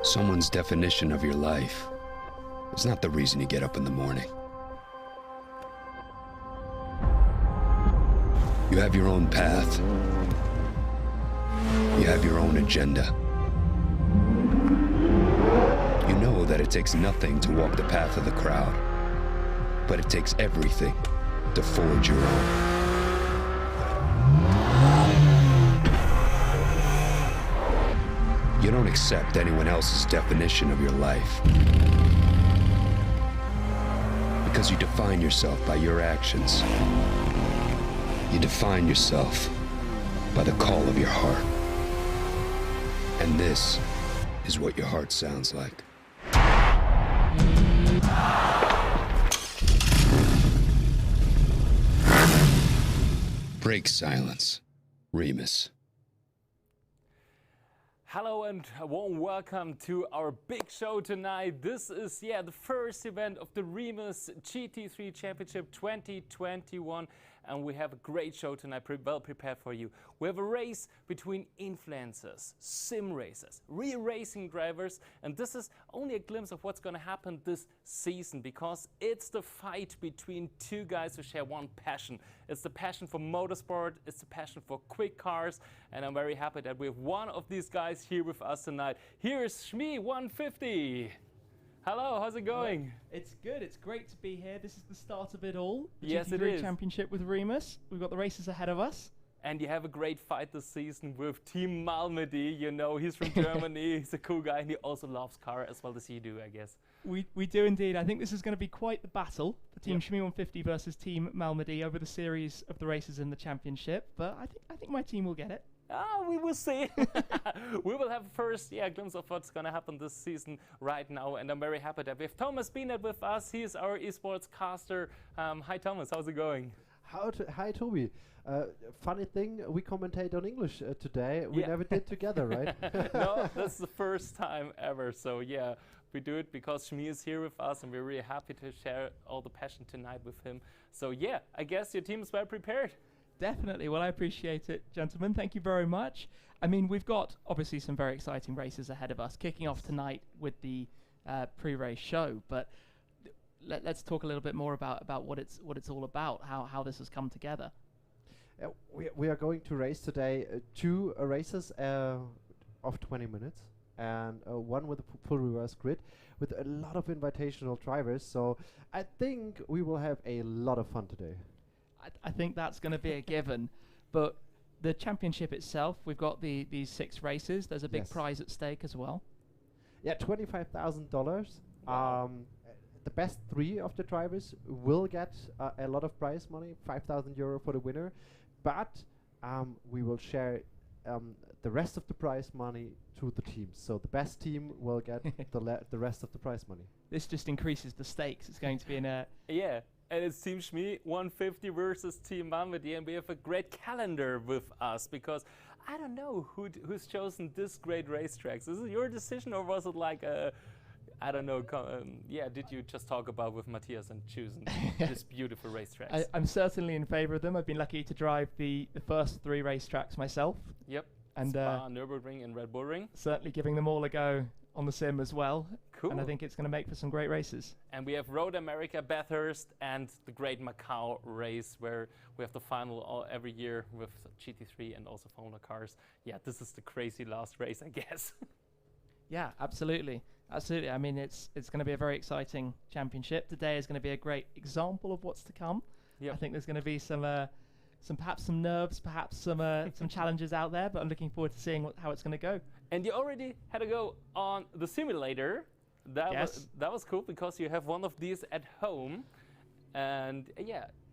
Someone's definition of your life is not the reason you get up in the morning. You have your own path. You have your own agenda. You know that it takes nothing to walk the path of the crowd, but it takes everything to forge your own. You don't accept anyone else's definition of your life, because you define yourself by your actions. You define yourself by the call of your heart. And this is what your heart sounds like. Break silence. REMUS. Hello and a warm welcome to our big show tonight. This is the first event of the REMUS GT3 Championship 2021, and we have a great show tonight, well prepared for you. We have a race between influencers, sim racers, real racing drivers, and this is only a glimpse of what's going to happen this season, because it's the fight between two guys who share one passion. It's the passion for motorsport, it's the passion for quick cars, and I'm very happy that we have one of these guys here with us tonight. Here's Shmee150. Hello, how's it going? It's good, it's great to be here. This is the start of it all. The Yes, GT3 it is. Championship with REMUS. We've got the races ahead of us. And you have a great fight this season with Team Malmedy. You know, he's from Germany, he's a cool guy, and he also loves car as well as you do, I guess. We do indeed. I think this is going to be quite the battle for Team Shmee150 versus Team Malmedy over the series of the races in the championship. But I think my team will get it. Ah, we will see. We will have a first glimpse of what's going to happen this season right now, and I'm very happy that we have Thomas Beanett with us. He's our esports caster. Hi Thomas, how's it going? Hi Toby. Funny thing, we commentate on English today. We never did together, right? No, that's the first time ever. So yeah, we do it because Shmee is here with us, and we're really happy to share all the passion tonight with him. So yeah, I guess your team is well prepared. Definitely. Well, I appreciate it, gentlemen. Thank you very much. I mean, we've got obviously some very exciting races ahead of us, kicking off tonight with the pre-race show. But let's talk a little bit more about what it's all about, how this has come together. We are going to race today two races of 20 minutes, and one with a full reverse grid with a lot of invitational drivers. So I think we will have a lot of fun today. I think that's going to be a given, but the championship itself, we've got these 6 races. There's a big prize at stake as well. Yeah, $25,000. Wow. The best 3 of the drivers will get a lot of prize money, €5,000 for the winner, but we will share the rest of the prize money to the teams. So the best team will get the rest of the prize money. This just increases the stakes. It's going to be in a... Yeah. And it's Team Shmee150 versus Team Malmedy, and we have a great calendar with us, because I don't know who's chosen this great racetracks. Is it your decision, or was it like a, I don't know, did you just talk about with Matthias and choosing this beautiful racetracks? I'm certainly in favor of them. I've been lucky to drive the first 3 racetracks myself. Yep. And Spa, Nürburgring and Red Bull Ring. Certainly giving them all a go on the sim as well. Cool. And I think it's going to make for some great races. And we have Road America, Bathurst, and the Great Macau race, where we have the final every year with GT3 and also Formula cars. Yeah, this is the crazy last race, I guess. Yeah, absolutely. Absolutely. I mean, it's going to be a very exciting championship. Today is going to be a great example of what's to come. Yep. I think there's going to be perhaps some nerves, perhaps some challenges out there, but I'm looking forward to seeing how it's going to go. And you already had a go on the simulator. That was cool, because you have one of these at home. And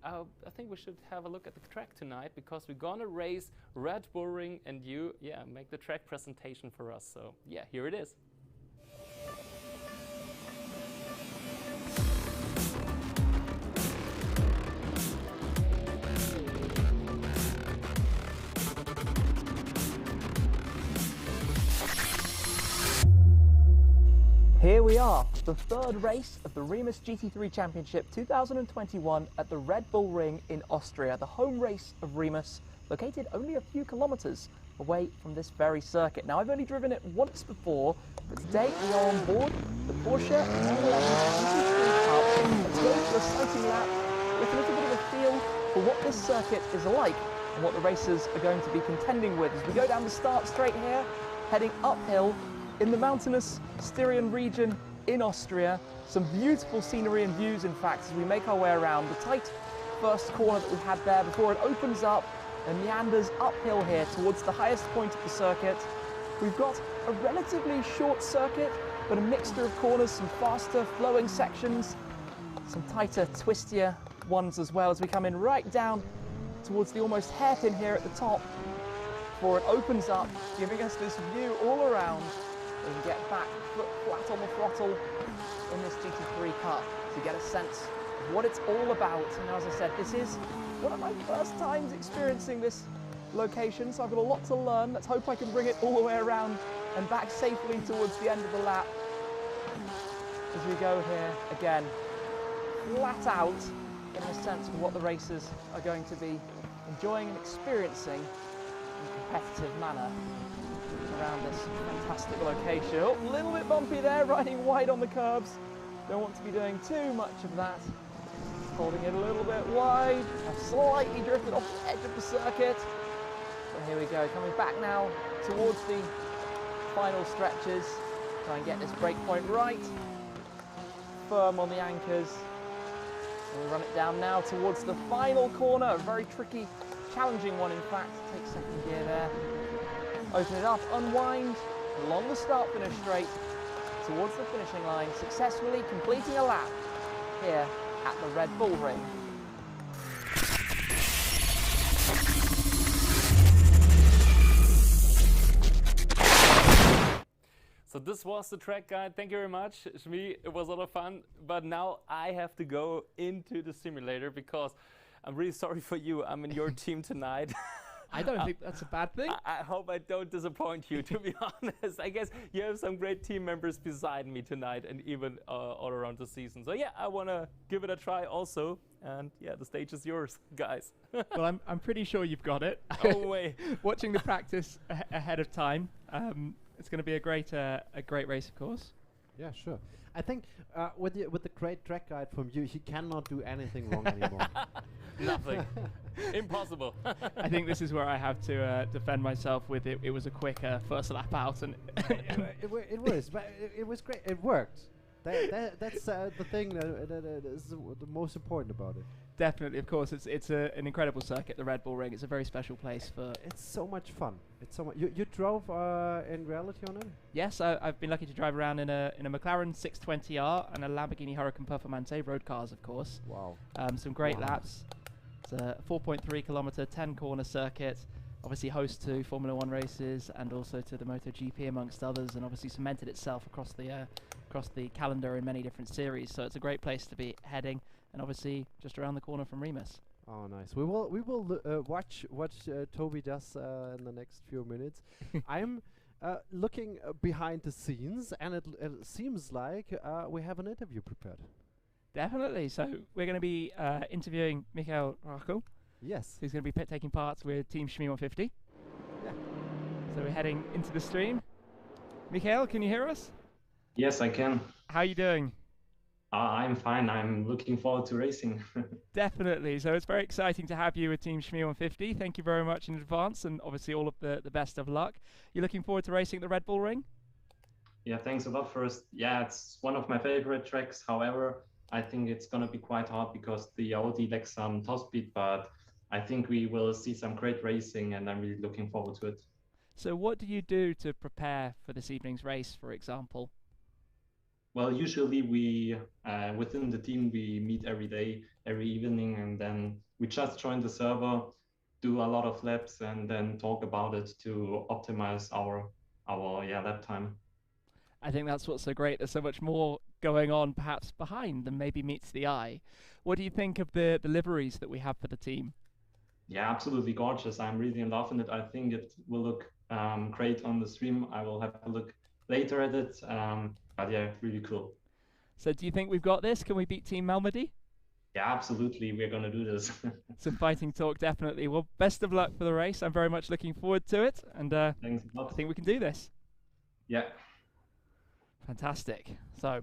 I think we should have a look at the track tonight, because we're gonna race Red Bull Ring, and you make the track presentation for us. So yeah, here it is. Here we are, the 3rd race of the REMUS GT3 Championship 2021 at the Red Bull Ring in Austria, the home race of REMUS, located only a few kilometers away from this very circuit. Now, I've only driven it once before, but today we are on board the Porsche 911 GT3 Cup. Let's go for a sighting lap, get a little bit of a feel for what this circuit is like and what the racers are going to be contending with as we go down the start straight here, heading uphill in the mountainous Styrian region in Austria. Some beautiful scenery and views, in fact, as we make our way around the tight first corner that we had there before it opens up and meanders uphill here towards the highest point of the circuit. We've got a relatively short circuit, but a mixture of corners, some faster flowing sections, some tighter, twistier ones as well, as we come in right down towards the almost hairpin here at the top before it opens up, giving us this view all around. We can get back foot flat on the throttle in this GT3 Cup to get a sense of what it's all about. And as I said, this is one of my first times experiencing this location, so I've got a lot to learn. Let's hope I can bring it all the way around and back safely towards the end of the lap. As we go here again, flat out, getting a sense of what the racers are going to be enjoying and experiencing in a competitive manner around this fantastic location. Oh, a little bit bumpy there, riding wide on the curbs. Don't want to be doing too much of that. Holding it a little bit wide. I've slightly drifted off the edge of the circuit. But here we go, coming back now towards the final stretches. Try and get this brake point right. Firm on the anchors. And we run it down now towards the final corner. A very tricky, challenging one, in fact. Take second gear there. Open it up, unwind, along the start-finish straight towards the finishing line, successfully completing a lap here at the Red Bull Ring. So this was the track guide. Thank you very much, Shmee. It was a lot of fun, but now I have to go into the simulator because I'm really sorry for you. I'm in your team tonight. I don't think that's a bad thing. I hope I don't disappoint you, to be honest. I guess you have some great team members beside me tonight and even all around the season. So yeah, I want to give it a try also. And yeah, the stage is yours, guys. Well, I'm pretty sure you've got it. Oh, way. Watching the practice ahead of time, it's going to be a great race, of course. Yeah, sure. I think with the great track guide from you, he cannot do anything wrong anymore. Nothing. Impossible. I think this is where I have to defend myself with it. It was a quick first lap out, and it was, but it was great. It worked. That's the thing that is the most important about it. Definitely, of course, it's an incredible circuit, the Red Bull Ring. It's a very special place for. It's so much fun. It's so much. You drove in reality on it? Yes, I've been lucky to drive around in a McLaren 620R and a Lamborghini Huracan Performante road cars, of course. Wow. Some great laps. It's a 4.3 kilometer, 10 corner circuit. Obviously host to Formula One races and also to the MotoGP amongst others, and obviously cemented itself across the calendar in many different series. So it's a great place to be heading, and obviously just around the corner from REMUS. Oh, nice. We will watch what Toby does in the next few minutes. I'm looking behind the scenes, and it seems like we have an interview prepared. Definitely. So we're going to be interviewing Michael Rachel. Yes. Who's going to be taking part with Team Shmee150. Yeah. So we're heading into the stream. Michael, can you hear us? Yes, I can. How are you doing? I'm fine. I'm looking forward to racing. Definitely. So it's very exciting to have you with Team Shmee150. Thank you very much in advance, and obviously all of the best of luck. You're looking forward to racing at the Red Bull Ring? Yeah, thanks a lot first. Yeah, it's one of my favorite tracks. However, I think it's going to be quite hard because the Audi lacks some top speed, but I think we will see some great racing, and I'm really looking forward to it. So what do you do to prepare for this evening's race, for example? Well, usually we, within the team, we meet every day, every evening, and then we just join the server, do a lot of laps, and then talk about it to optimize our lap time. I think that's what's so great. There's so much more going on perhaps behind than maybe meets the eye. What do you think of the liveries that we have for the team? Yeah, absolutely gorgeous. I'm really in love with it. I think it will look great on the stream. I will have a look later at it. But yeah, really cool. So do you think we've got this? Can we beat Team Malmedy? Yeah, absolutely. We're going to do this. Some fighting talk, definitely. Well, best of luck for the race. I'm very much looking forward to it, and I Thanks a lot. think we can do this. Yeah. Fantastic. So,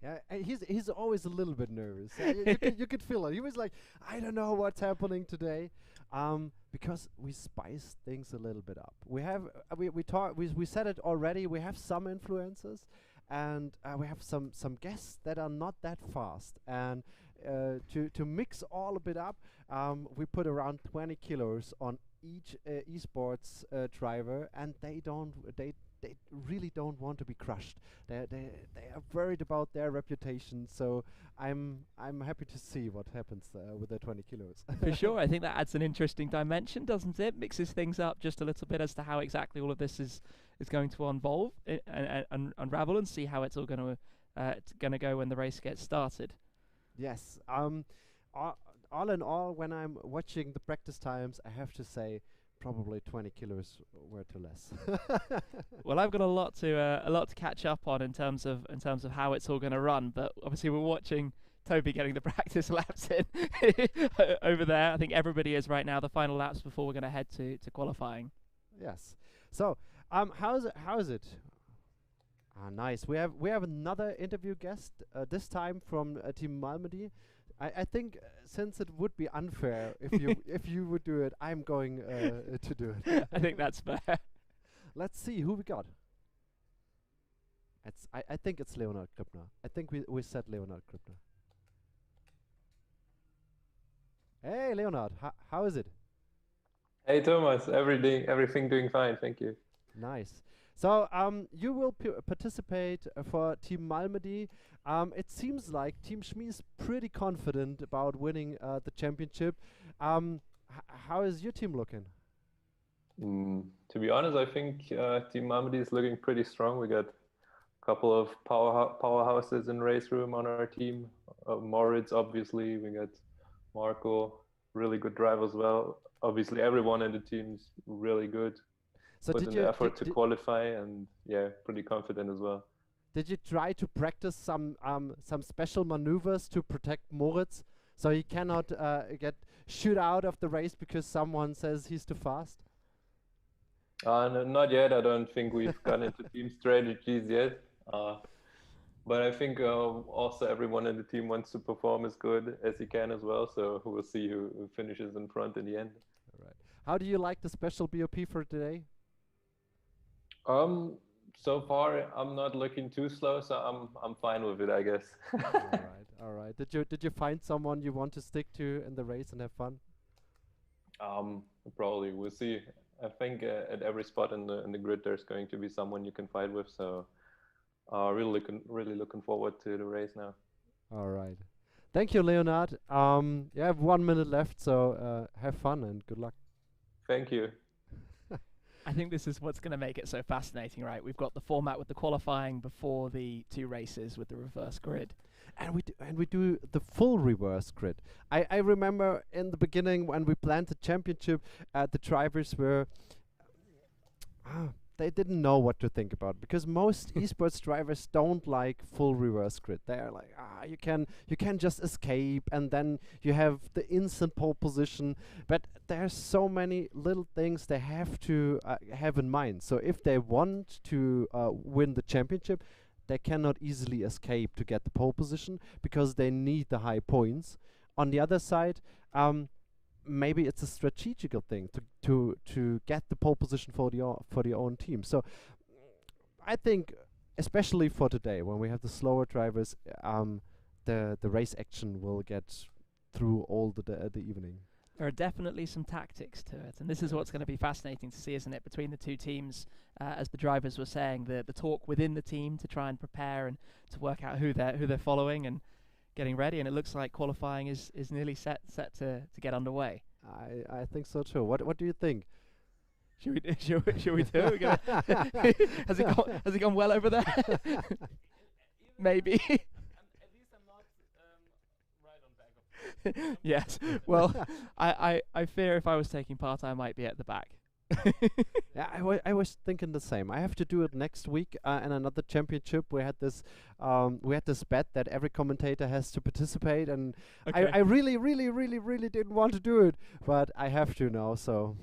Yeah, and he's always a little bit nervous. You could feel it. He was like, I don't know what's happening today, because we spice things a little bit up. We have we said it already. We have some influencers, and we have some guests that are not that fast. And to mix all a bit up, we put around 20 kilos on each esports driver, and they really don't want to be crushed. They are worried about their reputation. So I'm happy to see what happens with the 20 kilos. for sure, I think that adds an interesting dimension, doesn't it? Mixes things up just a little bit as to how exactly all of this is going to unfold and unravel, and see how it's all going to go when the race gets started. Yes. All in all, when I'm watching the practice times, I have to say probably 20 kilos were too less. Well, I've got a lot to catch up on in terms of how it's all going to run. But obviously, we're watching Toby getting the practice laps in over there. I think everybody is right now. The final laps before we're going to head to qualifying. Yes. So, how's it? Ah, nice. We have another interview guest this time from Team Malmedy. I think since it would be unfair if you would do it, I'm going to do it. I think that's fair. Let's see who we got. I think it's Leonard Krippner. I think we said Leonard Krippner. Hey Leonard, how is it? Hey Thomas, everything doing fine, thank you. Nice. So you will participate for Team Malmedy. It seems like Team Shmee is pretty confident about winning the championship. How is your team looking? To be honest, I think Team Malmedy is looking pretty strong. We got a couple of powerhouses in race room on our team. Moritz, obviously. We got Marco, really good driver as well. Obviously, everyone in the team is really good. So put in the effort to qualify, and yeah, pretty confident as well. Did you try to practice some special maneuvers to protect Moritz so he cannot get shoot out of the race because someone says he's too fast? No, not yet. I don't think we've gone into team strategies yet. But I think also everyone in the team wants to perform as good as he can as well. So we'll see who finishes in front in the end. All right. How do you like the special BOP for today? So far I'm not looking too slow, so I'm fine with it, I guess. All right. Did you find someone you want to stick to in the race and have fun? Probably we'll see. I think at every spot in the grid there's going to be someone you can fight with. So really looking forward to the race now. All right. Thank you, Leonard. You have 1 minute left, so have fun and good luck. Thank you. I think this is what's going to make it so fascinating, right? We've got the format with the qualifying before the two races with the reverse grid. And we do the full reverse grid. I remember in the beginning when we planned the championship, the drivers were they didn't know what to think about, because most esports drivers don't like full reverse grid. They're like, you can just escape and then you have the instant pole position. But there's so many little things they have to have in mind. So if they want to win the championship, they cannot easily escape to get the pole position because they need the high points. On the other side, maybe it's a strategical thing to get the pole position for the own team. So I think, especially for today, when we have the slower drivers, the race action will get through all the evening. There are definitely some tactics to it, and this is what's going to be fascinating to see, isn't it, between the two teams, as the drivers were saying, the talk within the team to try and prepare and to work out who they're following and getting ready. And it looks like qualifying is nearly set to get underway. I think so too. What do you think? Should we do it? Has it gone well over there? Maybe. At least I'm not right on back of. Yes. Well, I fear if I was taking part, I might be at the back. Yeah, I was thinking the same. I have to do it next week in another championship. We had this bet that every commentator has to participate, and I really didn't want to do it, but I have to now. So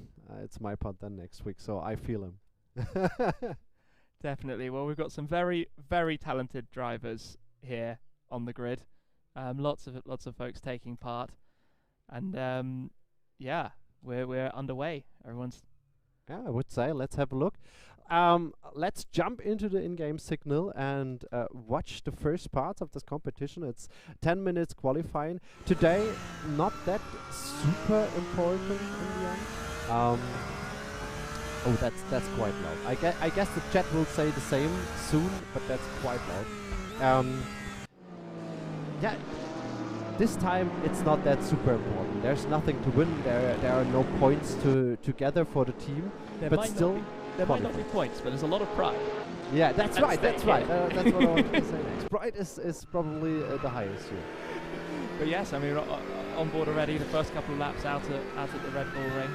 it's my part then next week. So I feel him. Definitely. Well, we've got some very, very talented drivers here on the grid. Lots of folks taking part, and yeah, we're underway. Everyone's. Yeah, I would say let's have a look. Let's jump into the in-game signal and watch the first part of this competition. It's 10 minutes qualifying. Today, not that super important in the end. Oh, that's quite loud. I guess the chat will say the same soon, but that's quite loud. Yeah, this time it's not that super important. There's nothing to win. There are no points to gather for the team. There but might still, there might not be points, but there's a lot of pride. Yeah, that's right. That's right. Yeah. That's what I wanted to say next. Pride is probably the highest here. But yes, I mean, we're on board already. The first couple of laps out at the Red Bull Ring.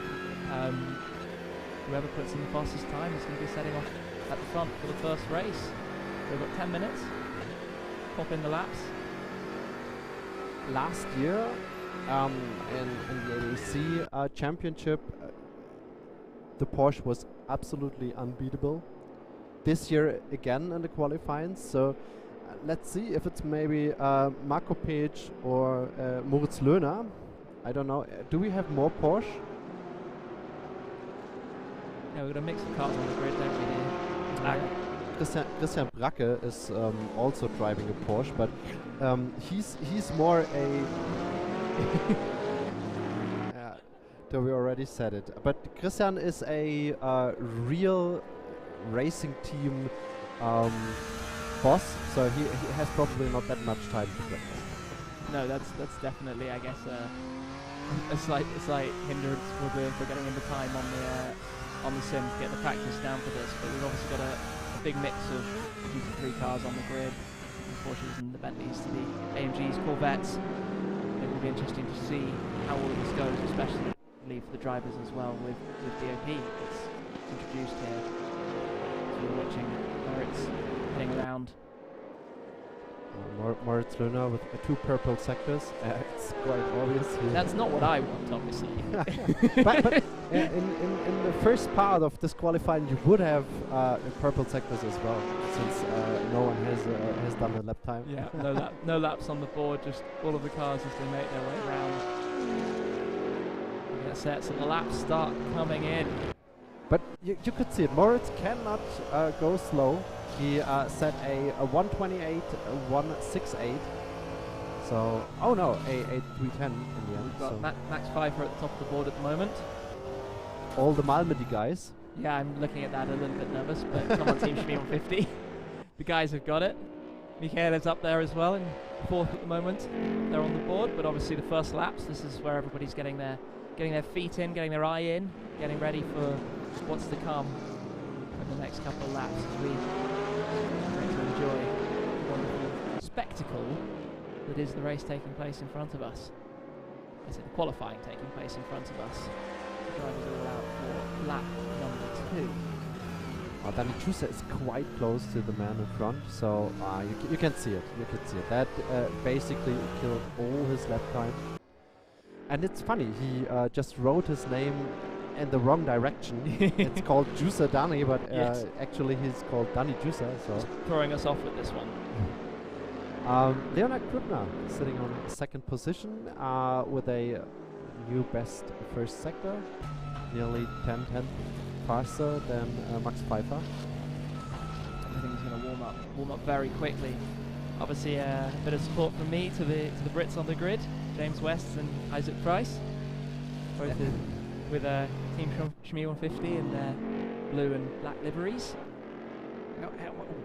Whoever puts in the fastest time is going to be setting off at the front for the first race. We've got 10 minutes. Pop in the laps. Last year, in the ADAC Championship, the Porsche was absolutely unbeatable. This year again in the qualifying, so let's see if it's maybe Marco Page or Moritz Löhner. I don't know. Do we have more Porsche? Yeah, we're going to mix the cars on the grid, don't we? Christian Bracke is also driving a Porsche, but he's more a. So we already said it, but Christian is a real racing team boss, so he has probably not that much time to practice. No, that's definitely, I guess, a slight hindrance for getting in the time on the sim to get the practice down for this. But we've obviously got a big mix of GT3 cars on the grid, the Porsches and the Bentleys to the AMGs, Corvettes. It will be interesting to see how all of this goes, especially for the drivers as well with DOP that's introduced here. So we're watching Moritz heading around. Moritz Löhner with 2 purple sectors. It's quite obvious here. That's not what I want, obviously. but in the first part of this qualifying, you would have purple sectors as well, since no one has done a lap time. Yeah, no laps on the board. Just all of the cars as they make their way around. Get set, so the laps start coming in. But you could see it. Moritz cannot go slow. He set a 128, 168. So, oh no, a 310 in the end. We've got so Max Pfeiffer at the top of the board at the moment. All the Malmedy guys. Yeah, I'm looking at that a little bit nervous, but come on, Team Shmee150. The guys have got it. Michael is up there as well in 4th at the moment. They're on the board, but obviously the first laps, this is where everybody's getting their feet in, getting their eye in, getting ready for what's to come in the next couple of laps as we try to enjoy the wonderful spectacle that is the race taking place in front of us. I said the qualifying taking place in front of us. The drivers are all out for lap number 2. Danny Jusa is quite close to the man in front, so you can see it. You can see it. That basically killed all his lap time. And it's funny, he just wrote his name in the wrong direction. It's called Jusa Danny, but yes. Actually he's called Danny Jusa. So just throwing us off with this one. Leonard Krupner sitting on 2nd position with a new best first sector, nearly 10 faster than Max Pfeiffer. Everything's going to warm up very quickly. Obviously, a bit of support from me to the Brits on the grid, James West and Isaac Price, both with Team Shmee150 in their blue and black liveries.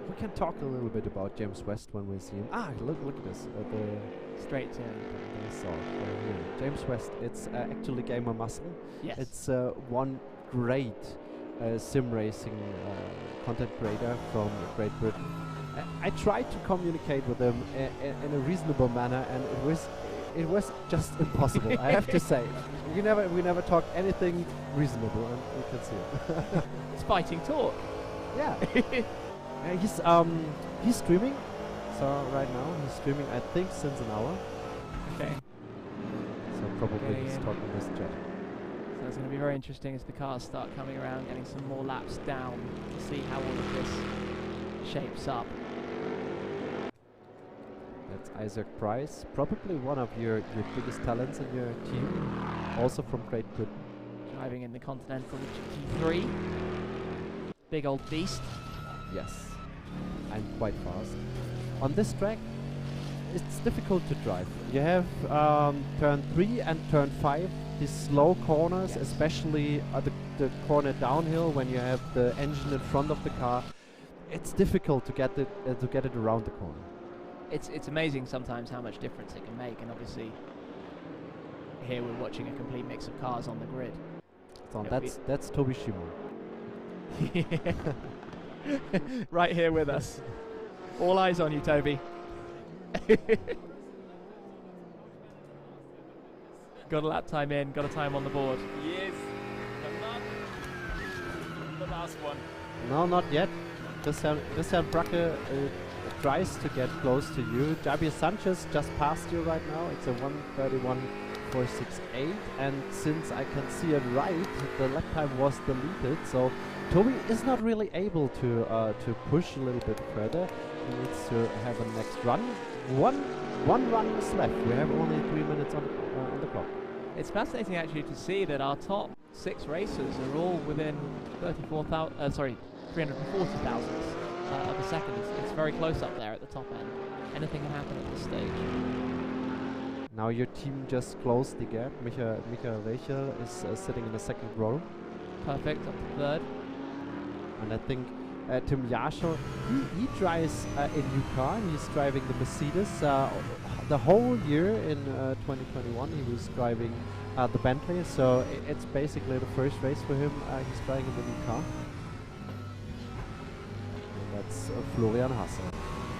We can talk a little bit about James West when we see him. Look at this. Straight to James West. It's actually Gamer Muscle. Yes. It's one great sim racing content creator from Great Britain. I tried to communicate with him in a reasonable manner, and it was just impossible. I have to say, we never talked anything reasonable, and you can see it. It's fighting talk. Yeah. He's streaming. So right now he's streaming, I think, since an hour. Okay. So probably Getting he's in. talking this chat. So it's going to be very interesting as the cars start coming around, getting some more laps down to see how all of this shapes up. That's Isaac Price, probably one of your biggest talents in your team, also from Great Britain. Driving in the Continental GT3. Big old beast. Yes, and quite fast. On this track, it's difficult to drive. You have turn 3 and turn 5, these slow corners, Yes. especially the corner downhill when you have the engine in front of the car. It's difficult to get it around the corner. It's amazing sometimes how much difference it can make, and obviously here we're watching a complete mix of cars on the grid. So It'll that's Toby Shimon. Right here with us. All eyes on you, Toby. Got a lap time in, got a time on the board. Yes, but not the last one. No, not yet. Christian Bracke tries to get close to you. Javier Sanchez just passed you right now. It's a 1:31.468, and since I can see it right, the lap time was deleted. So Toby is not really able to push a little bit further. He needs to have a next run. One run is left. We have only 3 minutes on the clock. It's fascinating actually to see that our top 6 racers are all within 340,000 of a second. It's very close up there at the top end. Anything can happen at this stage. Now your team just closed the gap. Michael Rechel is sitting in the second row. Perfect, up to third. And I think Tim Jaschel, he drives a new car. He's driving the Mercedes. The whole year in 2021 he was driving the Bentley, so it's basically the first race for him. He's driving the new car. And that's Florian Hasse.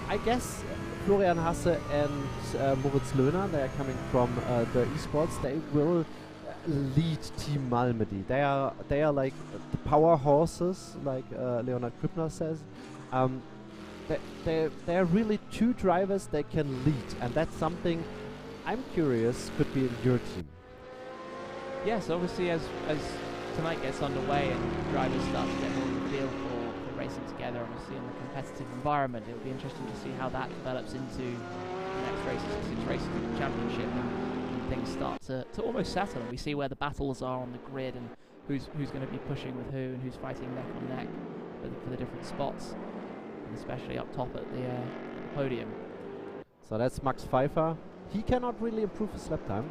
I guess Florian Hasse and Moritz Löhner, they are coming from the esports. They will lead Team Malmedy. They are like the power horses, like Leonard Krüppner says. They're really 2 drivers they can lead, and that's something I'm curious could be in your team. Yes, obviously as tonight gets underway and drivers start to get more of a feel for racing together, obviously in the competitive environment, it will be interesting to see how that develops into the next races, 6 races of the championship, and things start to almost settle, and we see where the battles are on the grid and who's going to be pushing with who and who's fighting neck on neck for the different spots, and especially up top at the podium. So that's Max Pfeiffer. He cannot really improve his lap time,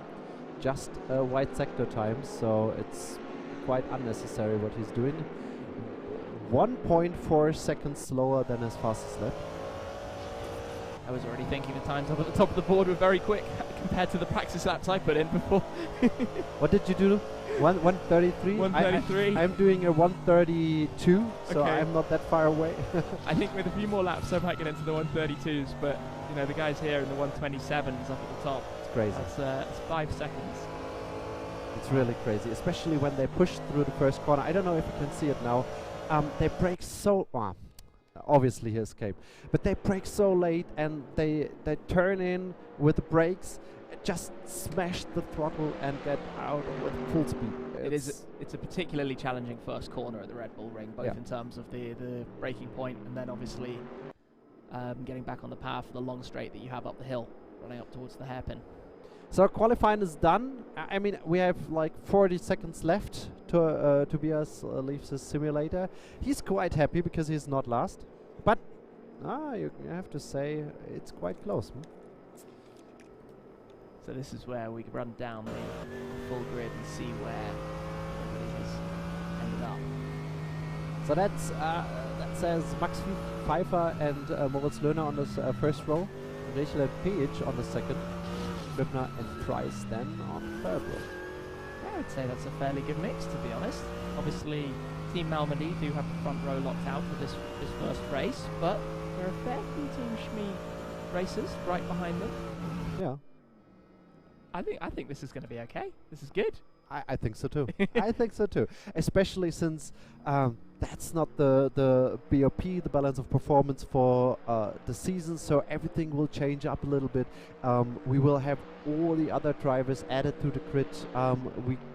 just wide sector time, so it's quite unnecessary what he's doing. 1.4 seconds slower than his fastest lap. I was already thinking the times up at the top of the board were very quick compared to the practice laps I put in before. What did you do? 1:33? 1:33. I'm doing a 1:32, so Okay. I'm not that far away. I think with a few more laps I might get into the 1:32s, but you know the guys here in the 1:27s up at the top. It's crazy. That's 5 seconds. It's really crazy, especially when they push through the first corner. I don't know if you can see it now. They brake so... obviously he escaped. But they brake so late, and they turn in with the brakes, just smash the throttle and get out with full speed. It's a particularly challenging first corner at the Red Bull Ring, both in terms of the braking point and then obviously getting back on the path for the long straight that you have up the hill, running up towards the hairpin. So qualifying is done. I mean, we have like 40 seconds left to Tobias leaves his simulator. He's quite happy because he's not last, but you have to say it's quite close. So this is where we can run down the full grid and see where everybody has ended up. So that's that says Max Pfeiffer and Moritz Löhner on the first row, Rachel and Page on the second, Krüppner and Price then on third row. Yeah, I would say that's a fairly good mix, to be honest. Obviously, Team Malmedy do have the front row locked out for this first race, but there are a fair few Team Shmee racers right behind them. Yeah. I think this is going to be okay. This is good. I think so too. I think so too. Especially since that's not the BOP, the balance of performance for the season. So everything will change up a little bit. We will have all the other drivers added to the grid.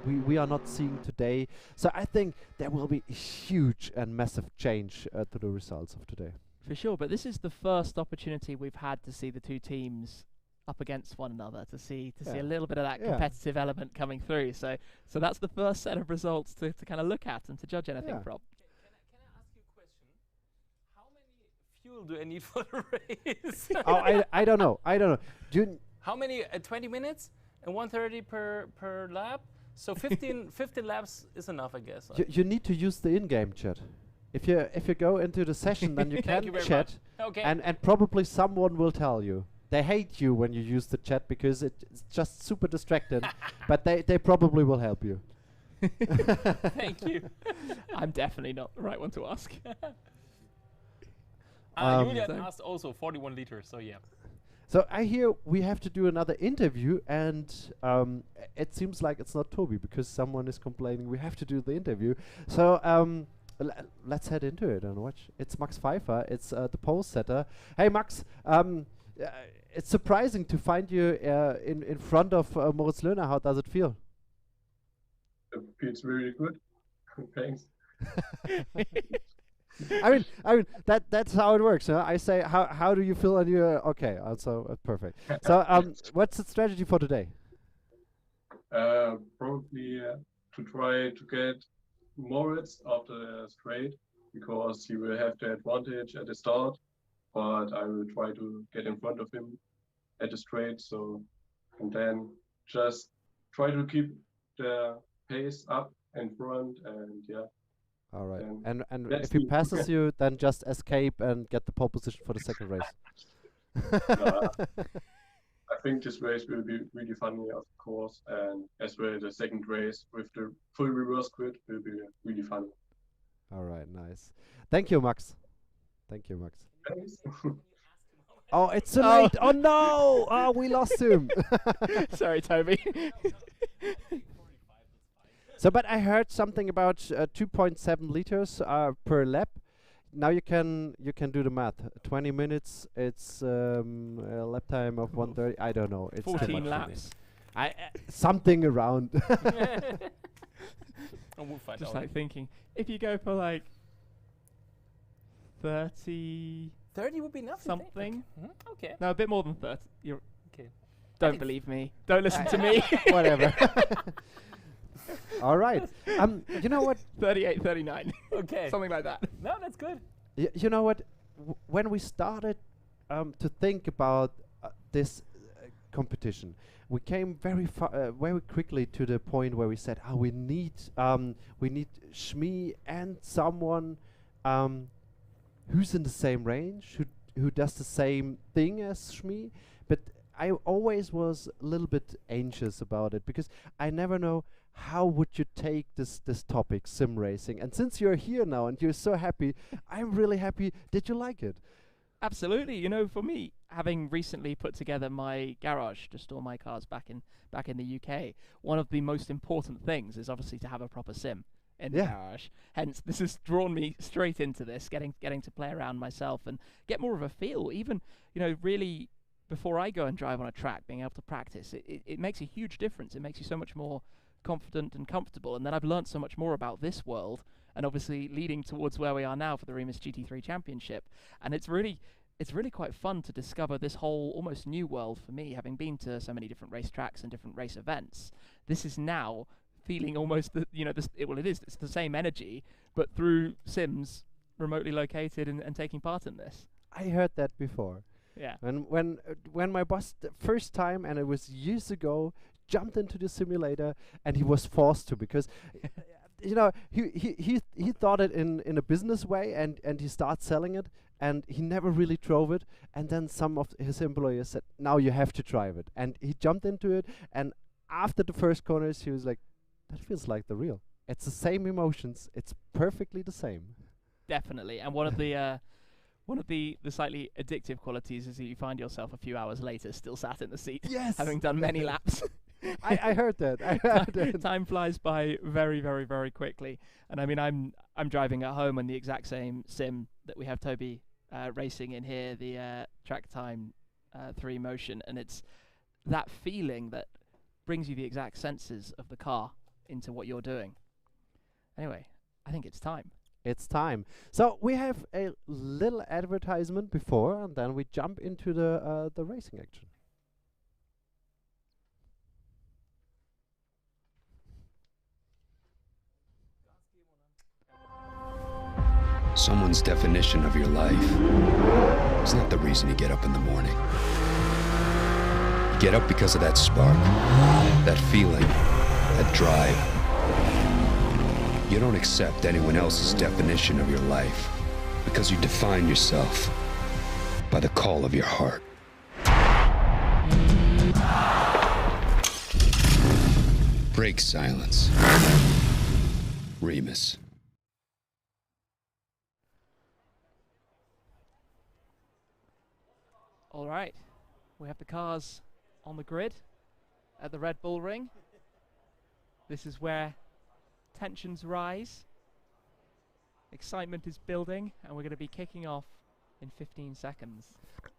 We are not seeing today. So I think there will be a huge and massive change to the results of today. For sure. But this is the first opportunity we've had to see the two teams up against one another, to see a little bit of that competitive element coming through. So that's the first set of results to kind of look at and to judge anything from. Can I ask you a question? How many fuel do I need for the race? I don't know. How many? 20 minutes and 130 per lap. So 15 laps is enough, I guess. You need to use the in-game chat. If you go into the session, then you can chat, and probably someone will tell you. They hate you when you use the chat because it's just super distracting, but they probably will help you. Thank you. I'm definitely not the right one to ask. Julian asked also 41 liters, so yeah. So I hear we have to do another interview, and it seems like it's not Toby because someone is complaining we have to do the interview. So let's head into it and watch. It's Max Pfeiffer. It's the pole setter. Hey Max. It's surprising to find you in front of Moritz Löhner. How does it feel? It feels really good. Thanks. I mean that's how it works. Huh? I say how do you feel, and you're okay. Also perfect. So what's the strategy for today? Probably to try to get Moritz after the straight, because he will have the advantage at the start. But I will try to get in front of him at the straight, and then just try to keep the pace up in front, and yeah. All right. And if he passes you, then just escape and get the pole position for the second race. I think this race will be really funny, of course, and as well the second race with the full reverse grid will be really fun. All right, nice. Thank you, Max. Oh, it's too late. Oh no! Oh, we lost him. Sorry, Toby. So, but I heard something about 2.7 liters per lap. Now you can do the math. 20 minutes. It's a lap time of 1:30. I don't know. It's 14 laps. Something around. And we'll find Just out. like thinking, if you go for like 30 would be enough. something. Okay. No, a bit more than 30. You're Okay. Don't believe me. Don't listen to me. Whatever. All right. You know what? 38, 39. Okay. Something like that. No, that's good. You know what? When we started to think about this competition, we came very quickly to the point where we said, we need Shmee and someone who's in the same range, who does the same thing as Shmee. But I always was a little bit anxious about it because I never know how would you take this topic, sim racing. And since you're here now and you're so happy, I'm really happy. Did you like it? Absolutely. You know, for me, having recently put together my garage to store my cars back in the UK, one of the most important things is obviously to have a proper sim in the garage. Hence, this has drawn me straight into this, getting to play around myself and get more of a feel. Even, really, before I go and drive on a track, being able to practice, it makes a huge difference. It makes you so much more confident and comfortable. And then I've learned so much more about this world, and obviously leading towards where we are now for the REMUS GT3 Championship. And it's really quite fun to discover this whole almost new world for me, having been to so many different racetracks and different race events. This is now feeling almost it's the same energy, but through sims remotely located and taking part in this. I heard that before. Yeah. And when my boss the first time, and it was years ago, jumped into the simulator, and he was forced to, because he thought it in a business way, and he started selling it, and he never really drove it. And then some of his employers said, now you have to drive it, and he jumped into it. And after the first corners, he was like, that feels like the real. It's the same emotions. It's perfectly the same. Definitely. And one of the slightly addictive qualities is that you find yourself a few hours later still sat in the seat, Yes. having done many laps. I heard that. I heard that. Time flies by very, very, very quickly. And I mean, I'm driving at home on the exact same sim that we have Toby racing in here, the Track Time 3 Motion, and it's that feeling that brings you the exact senses of the car into what you're doing. Anyway, I think it's time. It's time. So we have a little advertisement before, and then we jump into the racing action. Someone's definition of your life is not the reason you get up in the morning. You get up because of that spark, that feeling, that drive. You don't accept anyone else's definition of your life because you define yourself by the call of your heart. Break silence. REMUS. All right, we have the cars on the grid at the Red Bull Ring. This is where tensions rise, excitement is building, and we're going to be kicking off in 15 seconds.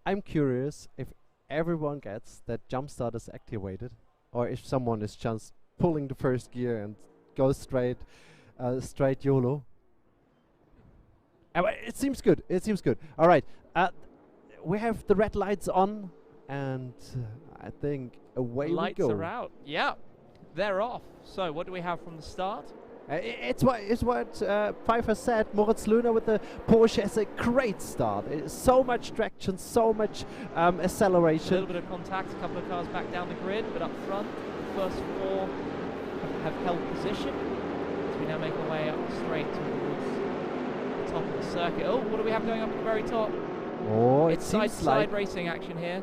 I'm curious if everyone gets that jump start is activated, or if someone is just pulling the first gear and goes straight YOLO. It seems good. It seems good. All right. We have the red lights on, and I think away we go. Lights are out. Yeah, they're off. So what do we have from the start? It's what Pfeiffer said. Moritz Löhner with the Porsche has a great start. So much traction, so much acceleration. A little bit of contact, a couple of cars back down the grid, but up front, the first four have held position. So we now make our way up straight towards the top of the circuit. Oh, what do we have going up at the very top? Oh, it's side racing action here.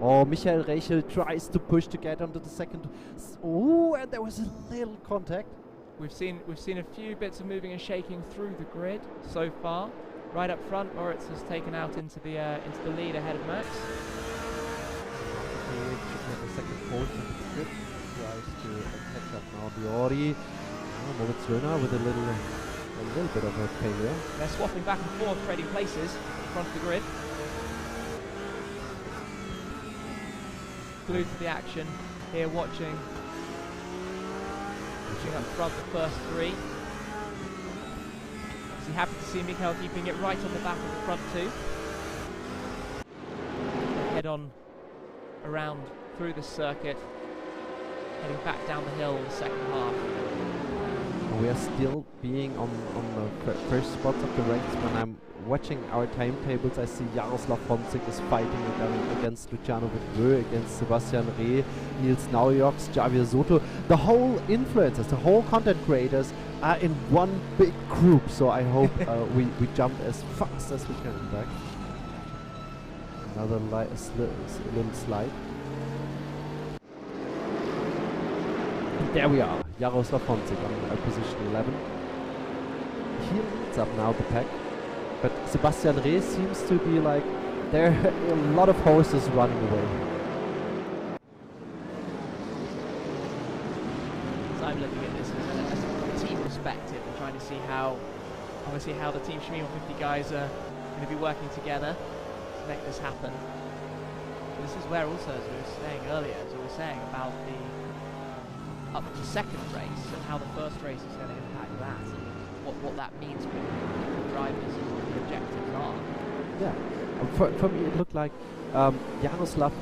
Oh, Michael Rechel tries to push to get onto the second. Oh, and there was a little contact. We've seen a few bits of moving and shaking through the grid so far. Right up front, Moritz has taken out into the lead ahead of Max. The second portion of the grid tries to catch up now the Audi. Moritz Löhner with a little bit of a failure. They're swapping back and forth, trading places in front of the grid. Glued to the action here, watching up front the first three. Obviously happy to see Mikael keeping it right on the back of the front two. Head on around through the circuit, heading back down the hill in the second half. We are still being on the first spots of the ranks. When I'm watching our timetables, I see Jaroslav Honzik is fighting against Luciano Vitreux, against Sebastian Reh, Nils Naujoks, Javier Soto. The whole influencers, the whole content creators are in one big group. So I hope we jump as fast as we can back. Another little slide. There we are, Jaroslav Honzik on position 11. He leads up now the pack, but Sebastian Reh seems to be like, there are a lot of horses running away. So I'm looking at this as a team perspective and trying to see how the Team Shmee150 guys are going to be working together to make this happen. But this is where also, as we were saying earlier, about the up to second race and how the first race is going to impact that, and what that means for the drivers and what the objectives are. Yeah, for me it looked like Jaroslav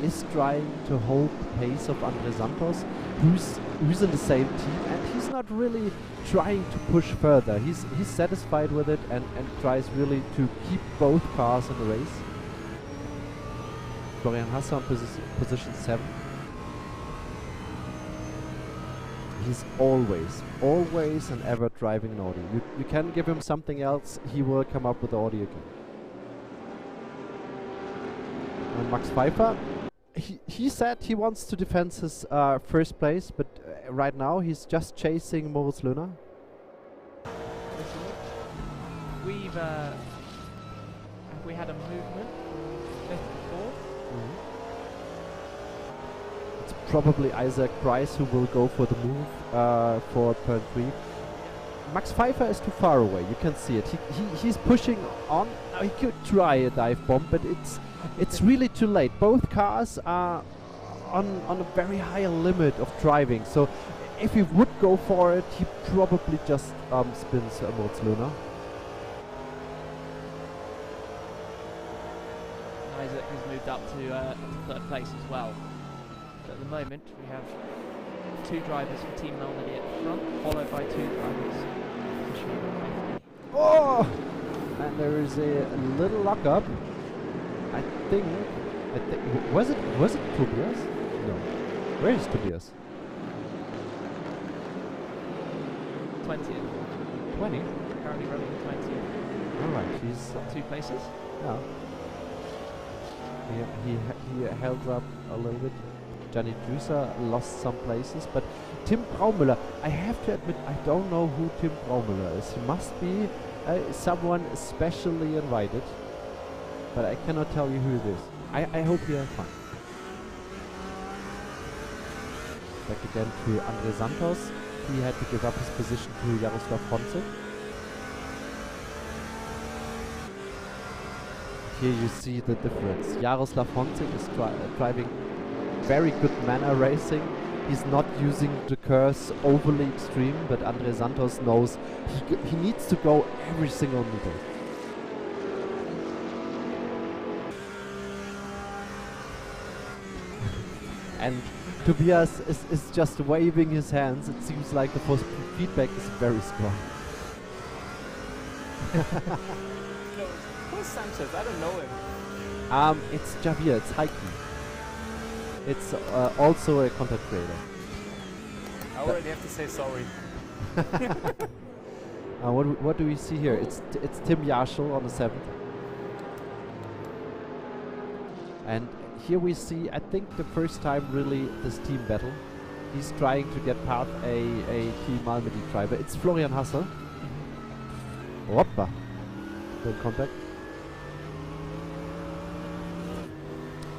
is trying to hold the pace of Andre Santos, who's in the same team, and he's not really trying to push further. He's satisfied with it and tries really to keep both cars in the race. Florian Hassan position 7. He's always and ever driving an Audi. You can give him something else, he will come up with the Audi again. And Max Pfeiffer, he said he wants to defend his first place, but right now he's just chasing Moritz Löhner. Have we had a movement from 5th to 4th? it's probably Isaac Price who will go for the move for turn 3. Max Pfeiffer is too far away. You can see it. He's pushing on. Now he could try a dive bomb, but it's really too late. Both cars are on a very high limit of driving. So if he would go for it, he probably just spins Moritz Luna. Isaac has moved up to third place as well. But at the moment, we have 2 drivers for Team Malmedy at the front, followed by 2 drivers for Shmee150. Oh! And there is a little lockup. I think was it Tobias? No. Where is Tobias? 20th. 20? Currently running 20th. Alright, he's 2 places. yeah. He held up a little bit. Gianni Drusa lost some places, but Tim Braumüller, I have to admit, I don't know who Tim Braumüller is. He must be someone specially invited, but I cannot tell you who it is. I hope he has fun. Back again to Andre Santos. He had to give up his position to Jaroslav Honzik. Here you see the difference. Jaroslav Honzik is driving very good manner racing. He's not using the curves overly extreme, but Andre Santos knows he needs to go every single meter. And Tobias is just waving his hands. It seems like the first feedback is very strong. Who's Sanchez? I don't know him. It's Javier, it's Heike. It's also a content creator. I already have to say sorry. What do we see here? It's Tim Jaschel on the 7th. And here we see, I think, the first time really this team battle. He's trying to get past a Team Malmedy driver. It's Florian Hassel. Hoppa. Good contact.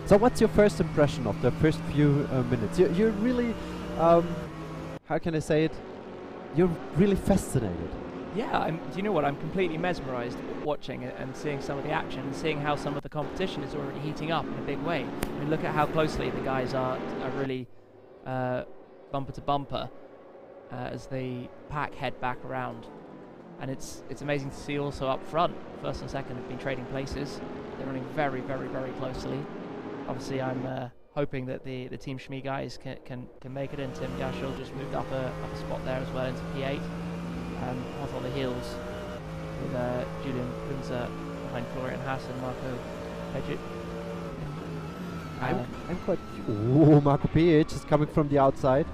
So what's your first impression of the first few minutes? You're really, how can I say it? You're really fascinated. Yeah, do you know what? I'm completely mesmerised watching it and seeing some of the action and seeing how some of the competition is already heating up in a big way. I mean, look at how closely the guys are really bumper to bumper as the pack head back around. And it's amazing to see also up front. First and second have been trading places. They're running very, very, very closely. Obviously, I'm hoping that the Team Shmee guys can make it, and Tim Jaschel just moved up a spot there as well into P8. Hot on the heels with Julian Kunze behind Florian Haas and Marco Pejic. I'm quite... Oh, Marco Pejic is coming from the outside.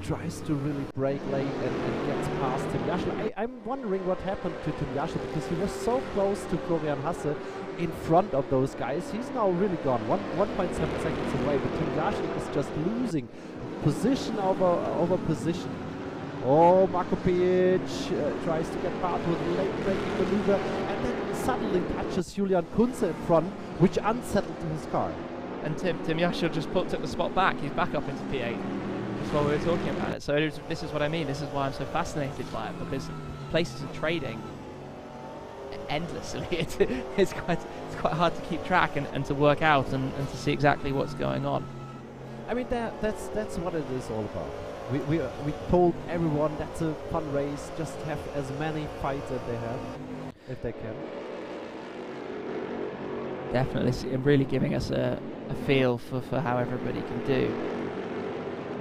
Tries to really break late and gets past Tim Jaschel. I'm wondering what happened to Tim Jaschel, because he was so close to Florian Hasse in front of those guys. He's now really gone 1.7 seconds away, but Tim Jaschel is just losing position over position. Oh, Marco Pejic tries to get past with a late braking maneuver, and then suddenly touches Julian Kunze in front, which unsettled his car. And Tim Jaschel just took the spot back. He's back up into P8. Just while we were talking about it. So this is what I mean. This is why I'm so fascinated by it, because places are trading endlessly. It's quite hard to keep track and to work out and to see exactly what's going on. I mean, that's what it is all about. We told everyone that's a fun race. Just have as many fights as they have, if they can. Definitely, it's really giving us a feel for how everybody can do.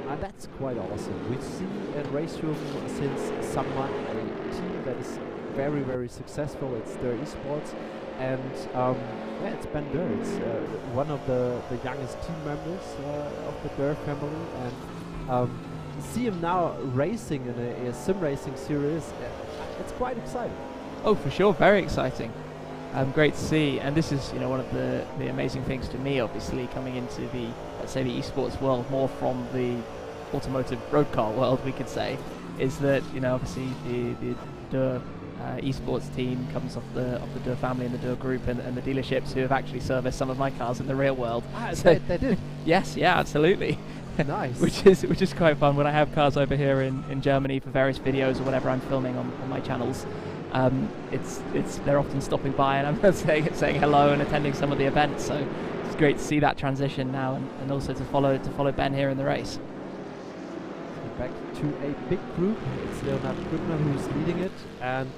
And that's quite awesome. We see in Race Room since summer a team that is very, very successful. It's their esports, and yeah, it's Ben Durr. It's one of the youngest team members of the Durr family, and see him now racing in a sim racing series. It's quite exciting. Oh, for sure, very exciting. Great to see, and this is, one of the amazing things to me, obviously, coming into the, let's say, the esports world, more from the automotive road car world, we could say, is that, obviously the Durr esports team comes off the Durr family and the Durr group and the dealerships who have actually serviced some of my cars in the real world. So they did. Yes, yeah, absolutely. Nice. which is quite fun. When I have cars over here in Germany for various videos or whatever I'm filming on my channels, they're often stopping by and I'm saying hello and attending some of the events. So it's great to see that transition now, and also to follow Ben here in the race. Back to a big group. It's Leonard Krüppner who's leading it, and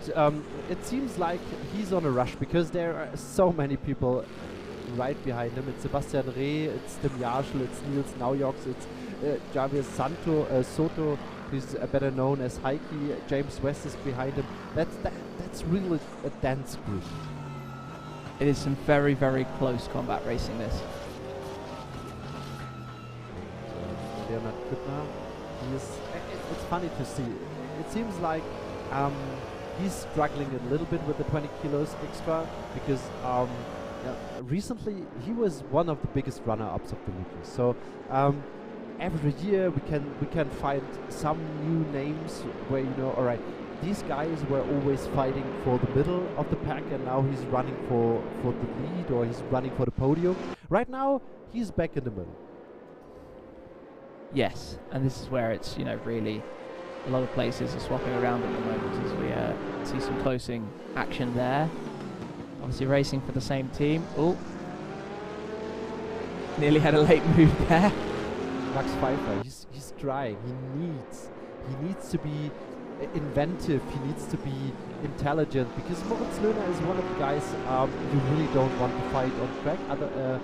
it seems like he's on a rush because there are so many people right behind him. It's Sebastian Reh, it's Tim Jarschel, it's Nils Naujoks, it's Javier Soto, who's better known as Heike. James West is behind him. That's really a dense group. It is some very, very close combat racing, this. Leonard Krüppner, it's funny to see. It seems like he's struggling a little bit with the 20 kilos extra because recently he was one of the biggest runner-ups of the rookies. So every year we can find some new names where, you know, all right, these guys were always fighting for the middle of the pack, and now he's running for the lead, or he's running for the podium. Right now he's back in the middle. Yes, and this is where it's, you know, really a lot of places are swapping around at the moment as we see some closing action there. Obviously racing for the same team. Oh, nearly had a late move there. Max Pfeiffer, he's trying. He needs to be inventive. He needs to be intelligent, because Moritz Löhner is one of the guys you really don't want to fight on track.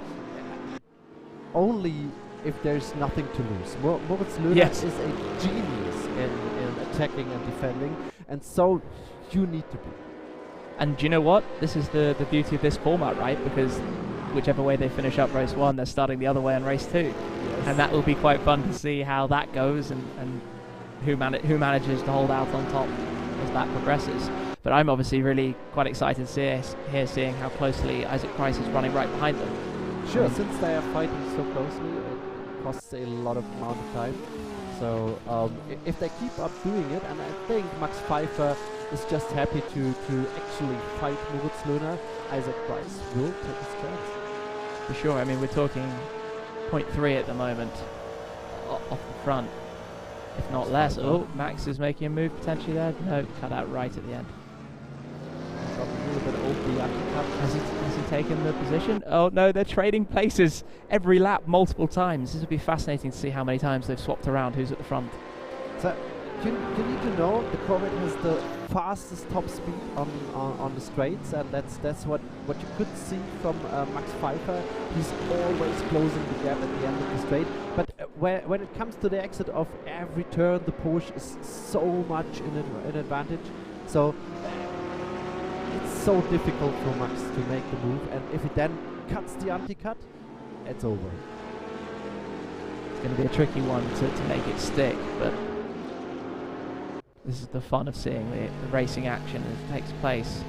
Only if there's nothing to lose. Moritz Löhner is a genius in attacking and defending, and so you need to be. And do you know what? This is the beauty of this format, right? Because whichever way they finish up race 1, they're starting the other way on race 2. Yes. And that will be quite fun to see how that goes, and who manages to hold out on top as that progresses. But I'm obviously really quite excited to seeing how closely Isaac Price is running right behind them. Sure, since they are fighting so closely, it costs a lot of amount of time. So if they keep up doing it, and I think Max Pfeiffer is just happy to actually fight Moritz Löhner, Isaac Price will take his chance. For sure. I mean, we're talking 0.3 at the moment off the front, if not less. Oh, Max is making a move potentially there. No, cut out right at the end. Got a little bit off the undercut. Has he taken the position? Oh no, they're trading places every lap multiple times. This would be fascinating to see how many times they've swapped around who's at the front. So you need to know the Corvette has the fastest top speed on the straights, and that's what you could see from Max Pfeiffer. He's always closing the gap at the end of the straight. But when it comes to the exit of every turn, the Porsche is so much in advantage. So it's so difficult for Max to make the move, and if he then cuts the anti-cut, it's over. It's going to be a tricky one to make it stick, but this is the fun of seeing the racing action as it takes place.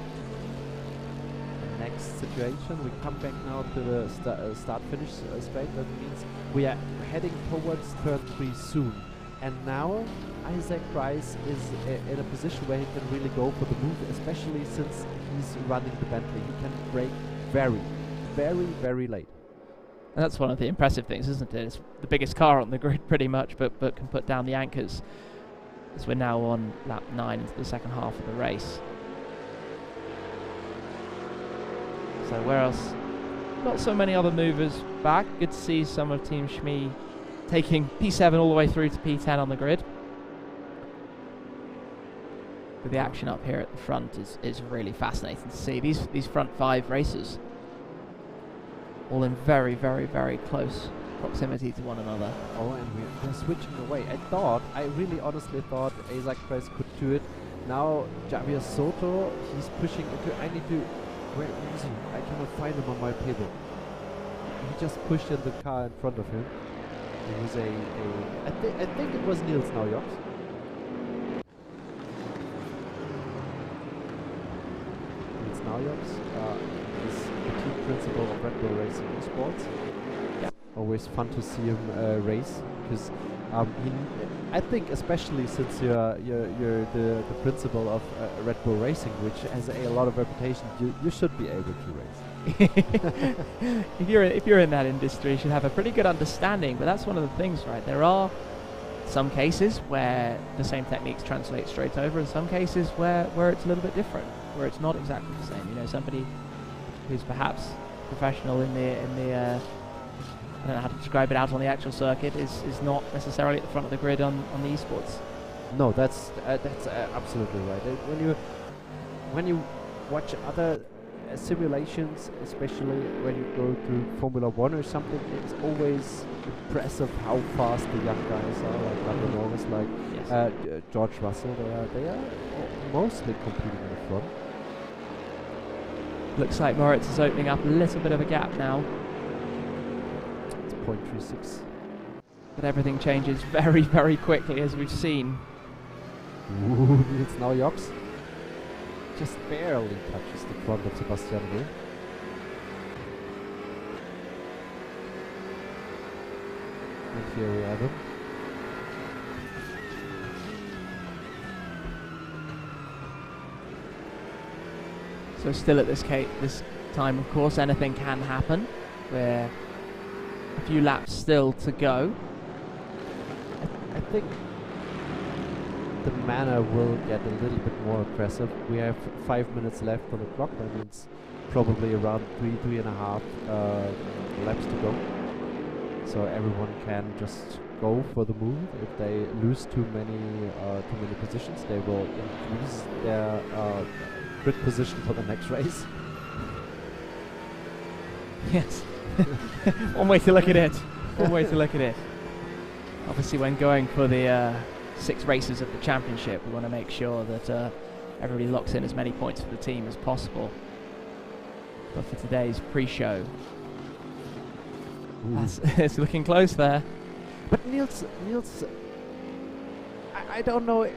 Next situation, we come back now to the start-finish straight. That means we are heading towards turn 3 soon. And now Isaac Price is in a position where he can really go for the move, especially since he's running the Bentley. He can brake very, very, very late. And that's one of the impressive things, isn't it? It's the biggest car on the grid pretty much, but can put down the anchors. As we're now on lap 9 into the second half of the race. So where else? Not so many other movers back. Good to see some of Team Shmee taking P7 all the way through to P10 on the grid. But the action up here at the front is really fascinating to see. These front 5 racers all in very, very, very close proximity to one another. Oh, and we're switching away. I really honestly thought Isaac Price could do it. Now Javier Soto, he's pushing into, where is he? I cannot find him on my table. He just pushed in the car in front of him. It was I think it was Nils Naujoks. Nils Naujoks is the team principal of Red Bull Racing Esports. Always fun to see him race, because I think especially since you're the principal of Red Bull Racing, which has a lot of reputation, you should be able to race. If you're in that industry, you should have a pretty good understanding. But that's one of the things, right? There are some cases where the same techniques translate straight over, and some cases where it's a little bit different, where it's not exactly the same. You know, somebody who's perhaps professional in the I don't know how to describe it out on the actual circuit is not necessarily at the front of the grid on the esports. No, that's absolutely right. When you watch other simulations, especially when you go to Formula One or something, it's always impressive how fast the young guys are. Like Lando Norris, like George Russell. They are mostly competing in the front. Looks like Moritz is opening up a little bit of a gap now. 0.36. But everything changes very, very quickly, as we've seen. Ooh, it's now Yox. Just barely touches the front of Sebastian Vettel. And here we have him. So still at this time, of course, anything can happen. We're a few laps still to go. I think the manner will get a little bit more aggressive. We have 5 minutes left on the clock. That means probably around 3.5 laps to go. So everyone can just go for the move. If they lose too many positions, they will increase their grid position for the next race. Yes. One way to look at it. One way to look at it. Obviously, when going for the 6 races of the championship, we want to make sure that everybody locks in as many points for the team as possible. But for today's pre-show, it's looking close there. But Niels, I don't know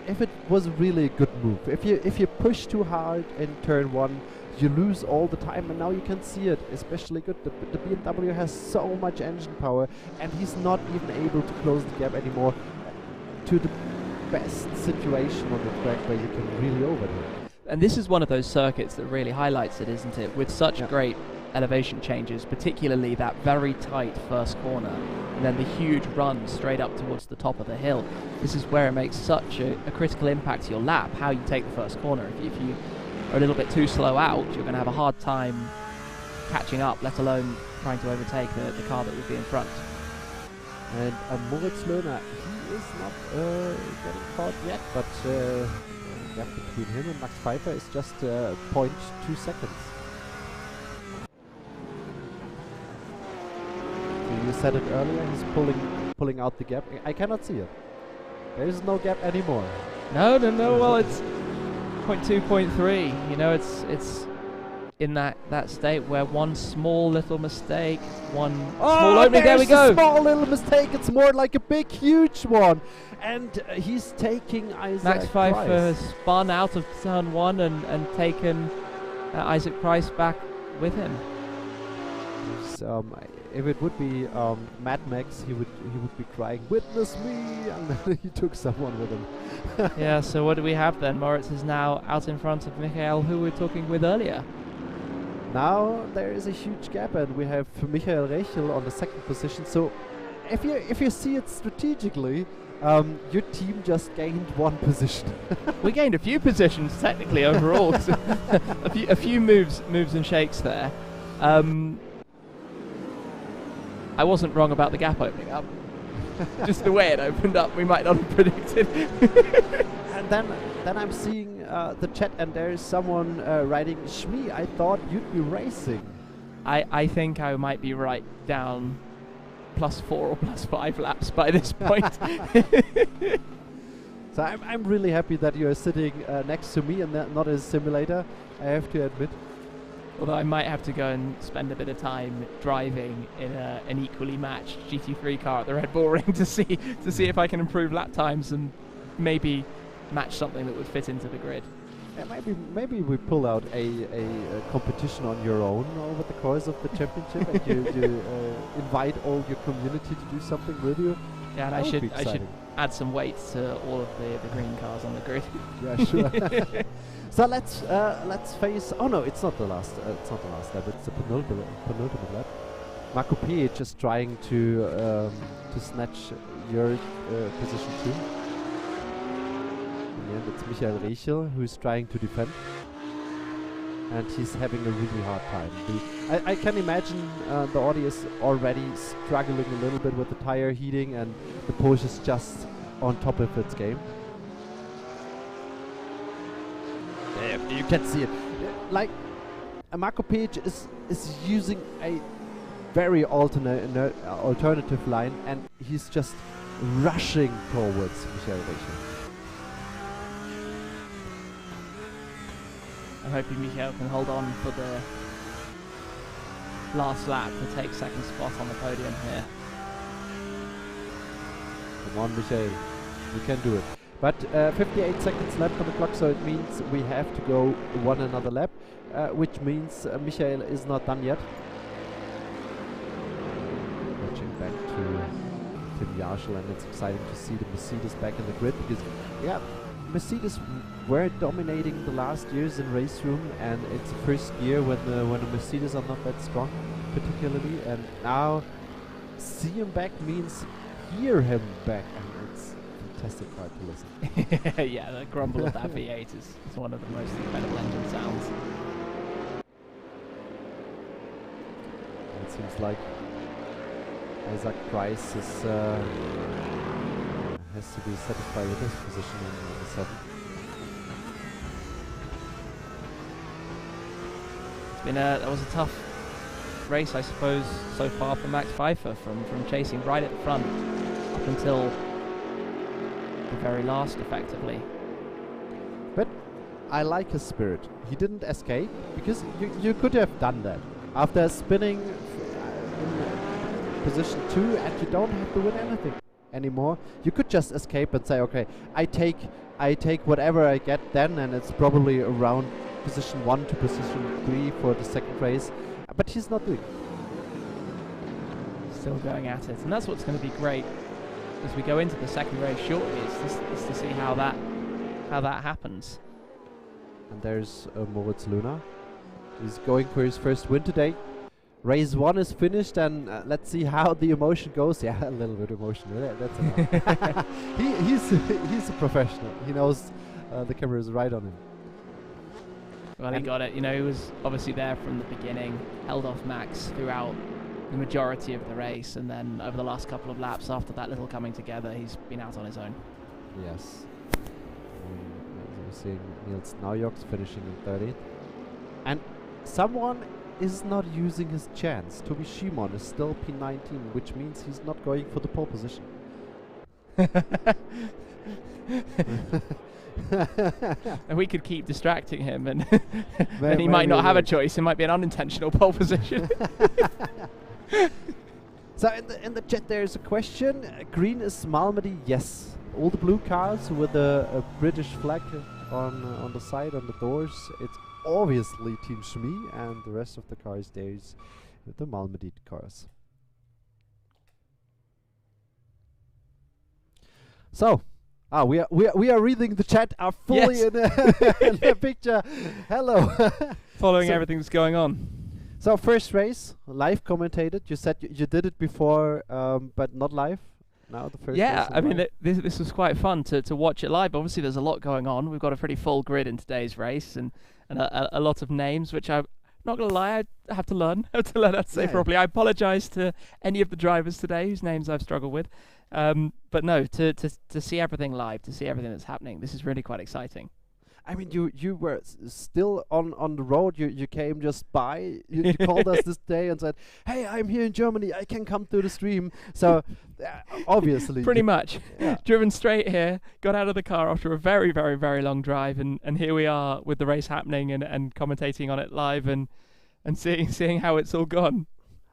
if it was really a good move. If you push too hard in turn 1, you lose all the time, and now you can see it especially good. The BMW has so much engine power, and he's not even able to close the gap anymore to the best situation on the track where you can really overtake. And this is one of those circuits that really highlights it, isn't it? With such great elevation changes, particularly that very tight first corner, and then the huge run straight up towards the top of the hill. This is where it makes such a critical impact to your lap, how you take the first corner. If you are a little bit too slow out, you're going to have a hard time catching up, let alone trying to overtake the car that would be in front. And Moritz Löhner, he is not getting caught yet, but the gap between him and Max Pfeiffer is just 0.2 seconds. So you said it earlier, he's pulling out the gap. I cannot see it. There is no gap anymore. No, well, it's 0.2, 0.3. You know, it's in that state where one small little mistake, one small opening, there we go. A small little mistake, it's more like a big, huge one. And he's taking Isaac Max Pfeiffer Price. has spun out of turn 1 and taken Isaac Price back with him. If it would be Mad Max, he would be crying, "Witness me!" And then he took someone with him. Yeah, so what do we have then? Moritz is now out in front of Michael, who we were talking with earlier. Now there is a huge gap, and we have Michael Rechel on the 2nd position. So if you see it strategically, your team just gained 1 position. We gained a few positions technically overall. a few moves and shakes there. I wasn't wrong about the gap opening up. Just the way it opened up, we might not have predicted. And then I'm seeing the chat, and there is someone writing, "Shmee, I thought you'd be racing." I think I might be right down +4 or +5 laps by this point. So I'm really happy that you're sitting next to me and not as a simulator, I have to admit. Although I might have to go and spend a bit of time driving in an equally matched GT3 car at the Red Bull Ring to see if I can improve lap times and maybe match something that would fit into the grid. Yeah, maybe we pull out a competition on your own over the course of the championship, and you invite all your community to do something with you. Yeah, and That I would be should exciting. add some weight to all of the green cars on the grid. Yeah, sure. So let's face. Oh no, it's not the last. It's not the last lap. It's the penultimate lap. Marco Pic is trying to snatch your position too. In the end, it's Michael Rechel who is trying to defend, and he's having a really hard time. I can imagine the audience already struggling a little bit with the tire heating, and the Porsche is just on top of its game. Yeah, you can see it. Like Marco Pic is using a very alternative line, and he's just rushing towards Michael Rechel. I'm hoping Michael can hold on for the last lap to take second spot on the podium here. Come on, Michael, you can do it. But 58 seconds left on the clock, so it means we have to go one another lap, which means Michael is not done yet. Watching back to Tim Yarshall, and it's exciting to see the Mercedes back in the grid, because yeah, Mercedes were dominating the last years in race room, and it's the first year when the Mercedes are not that strong, particularly, and now see him back means hear him back, and it's fantastic car to listen. Yeah, the grumble of that V8 is one of the most incredible engine sounds. It seems like Isaac Price is has to be satisfied with his position in the 7. It's been that was a tough race, I suppose, so far for Max Pfeiffer, from chasing right at the front up until the very last, effectively. But I like his spirit. He didn't escape, because you could have done that after spinning in position 2, and you don't have to win anything anymore. You could just escape and say, okay, I take whatever I get then, and it's probably around position 1 to position 3 for the second race. But he's not doing it. Still going at it, and that's what's going to be great as we go into the second race shortly, is to see how that happens. And there's Moritz Luna. He's going for his first win today. Race 1 is finished, and let's see how the emotion goes. Yeah, a little bit emotional. Yeah, that's enough. He's a professional. He knows the camera is right on him. Well, he got it. You know, he was obviously there from the beginning, held off Max throughout the majority of the race, and then over the last couple of laps after that little coming together, he's been out on his own. Yes. We're seeing Niels Naujoks finishing in 30th. And someone is not using his chance. Toby Shimon is still P19, which means he's not going for the pole position. And we could keep distracting him, and then he might not have a choice. It might be an unintentional pole position. So in the chat there's a question. Green is Malmedy? Yes. All the blue cars with a British flag on the side, on the doors, it's obviously Team Shmee, and the rest of the cars there's the Malmedy cars. So, we are reading the chat, are fully Yes. in the picture. Hello. Following So everything that's going on. So first race, live commentated. You said you did it before, but not live. Now the first. Yeah, race I mean, live. this was quite fun to watch it live. Obviously, there's a lot going on. We've got a pretty full grid in today's race, and a lot of names, which I'm not gonna lie, I have to learn how to say properly. I apologise to any of the drivers today whose names I've struggled with, but no, to see everything live, to see everything that's happening, this is really quite exciting. I mean, you were still on the road. You came just by. You called us this day and said, "Hey, I'm here in Germany. I can come to the stream." So obviously, Pretty much. Yeah. Driven straight here, got out of the car after a very, very, very long drive, and here we are with the race happening and commentating on it live and seeing how it's all gone.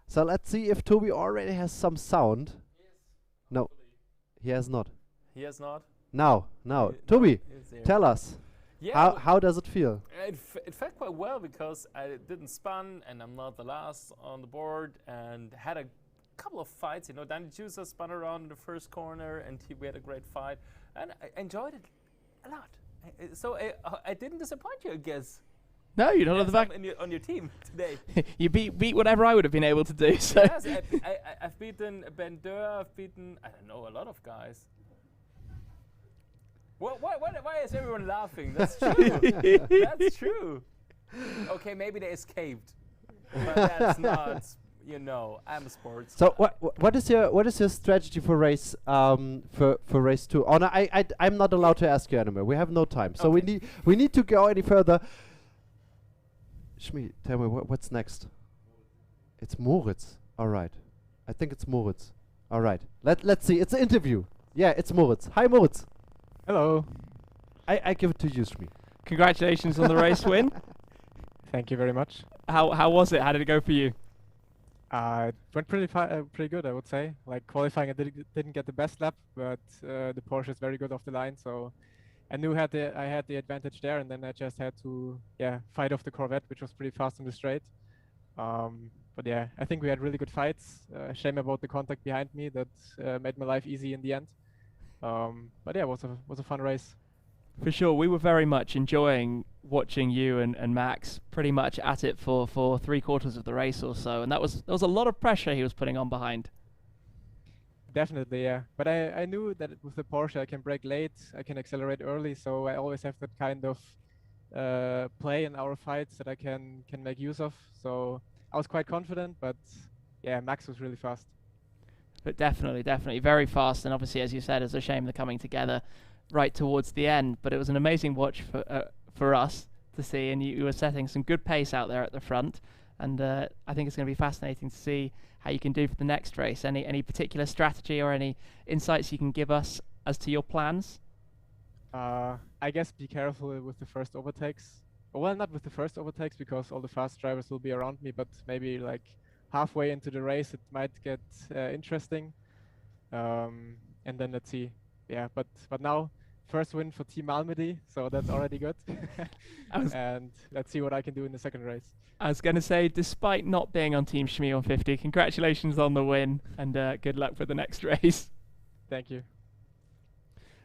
So let's see if Toby already has some sound. No, he has not. He has not. Now, Toby, He's there. tell us. Yeah, How does it feel? it felt quite well because I didn't spun and I'm not the last on the board and had a couple of fights. You know, Danny Juicer spun around in the first corner, and we had a great fight, and I enjoyed it a lot. So I didn't disappoint you, I guess. No, you're not on the back. On your team today. You beat whatever I would have been able to do. So. Yes, I've beaten Ben Durr. I've beaten, I don't know, a lot of guys. Why is everyone laughing? That's true. That's true. Okay, maybe they escaped, but that's not. You know, I'm a sports. So what is your strategy for race for race 2? Oh no, I'm not allowed to ask you anymore. We have no time, so Okay. we need to go any further. Shmee, tell me what's next. It's Moritz. All right, I think it's Moritz. All right, let's see. It's an interview. Yeah, it's Moritz. Hi, Moritz. Hello. I give it to you, Shmee. Congratulations on the race win. Thank you very much. How was it? How did it go for you? It went pretty good, I would say. Like qualifying, I didn't get the best lap, but the Porsche is very good off the line, so I knew I had the advantage there, and then I just had to fight off the Corvette, which was pretty fast on the straight. But yeah, I think we had really good fights. Shame about the contact behind me that made my life easy in the end. But yeah, it was a fun race. For sure, we were very much enjoying watching you and Max pretty much at it for 3/4 of the race or so, and there was a lot of pressure he was putting on behind. Definitely, yeah. But I knew that with the Porsche I can brake late, I can accelerate early, so I always have that kind of play in our fights that I can make use of. So I was quite confident, but yeah, Max was really fast. But definitely very fast, and obviously, as you said, it's a shame they're coming together right towards the end. But it was an amazing watch for us to see, and you were setting some good pace out there at the front. And I think it's going to be fascinating to see how you can do for the next race. Any particular strategy or any insights you can give us as to your plans? I guess be careful with the first overtakes. Well, not with the first overtakes because all the fast drivers will be around me, but maybe like halfway into the race it might get interesting. And then let's see. Yeah, but now first win for Team Malmedy, so that's already good. And let's see what I can do in the second race. I was going to say, despite not being on Team Shmee150, congratulations on the win, and good luck for the next race. Thank you.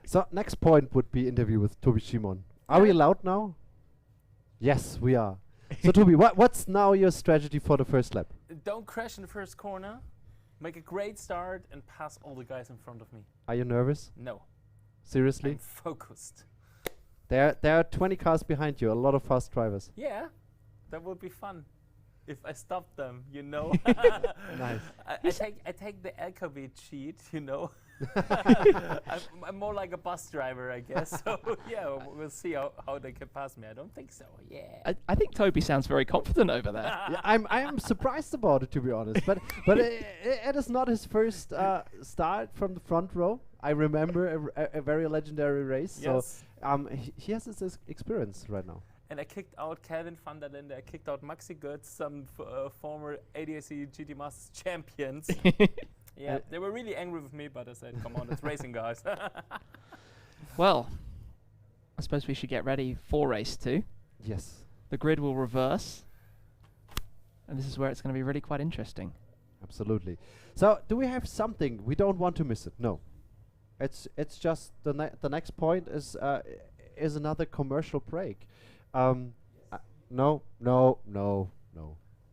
So next point would be interview with Toby Shimon. Are we allowed now? Yes, we are. So Toby, what's now your strategy for the first lap? Don't crash in the first corner. Make a great start and pass all the guys in front of me. Are you nervous? No. Seriously? I'm focused. There are 20 cars behind you, a lot of fast drivers. Yeah, that would be fun if I stopped them, you know. Nice. I take the LKW cheat, you know. I'm more like a bus driver, I guess. So yeah, we'll see how they can pass me. I don't think so. Yeah. I think Toby sounds very confident over there. Yeah, I'm surprised about it, to be honest. But it is not his first start from the front row. I remember a very legendary race. Yes. So he has his experience right now. And I kicked out Calvin van der Linde. I kicked out Maxi Götz, some former ADAC GT Masters champions. Yeah, they were really angry with me, but I said, come on, it's racing, guys. Well, I suppose we should get ready for race 2. Yes. The grid will reverse, and this is where it's going to be really quite interesting. Absolutely. So, do we have something? We don't want to miss it. No. It's just the next point is another commercial break. No.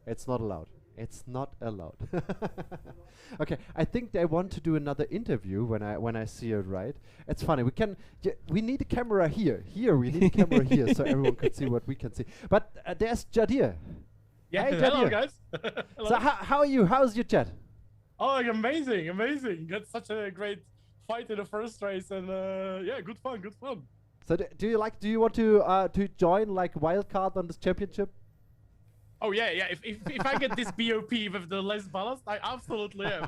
It's not allowed. It's not allowed. Okay, I think they want to do another interview when I see it right. It's funny. We need a camera here. We need a camera here so everyone can see what we can see. But there's Jadir. Yeah, hey, hello Jadir. guys. Hello. So how are you? How's your chat? Oh, amazing. Got such a great fight in the first race, and yeah, good fun. So do you want to join like wildcard on this championship? Oh yeah. If I get this BOP with the less ballast, I absolutely am.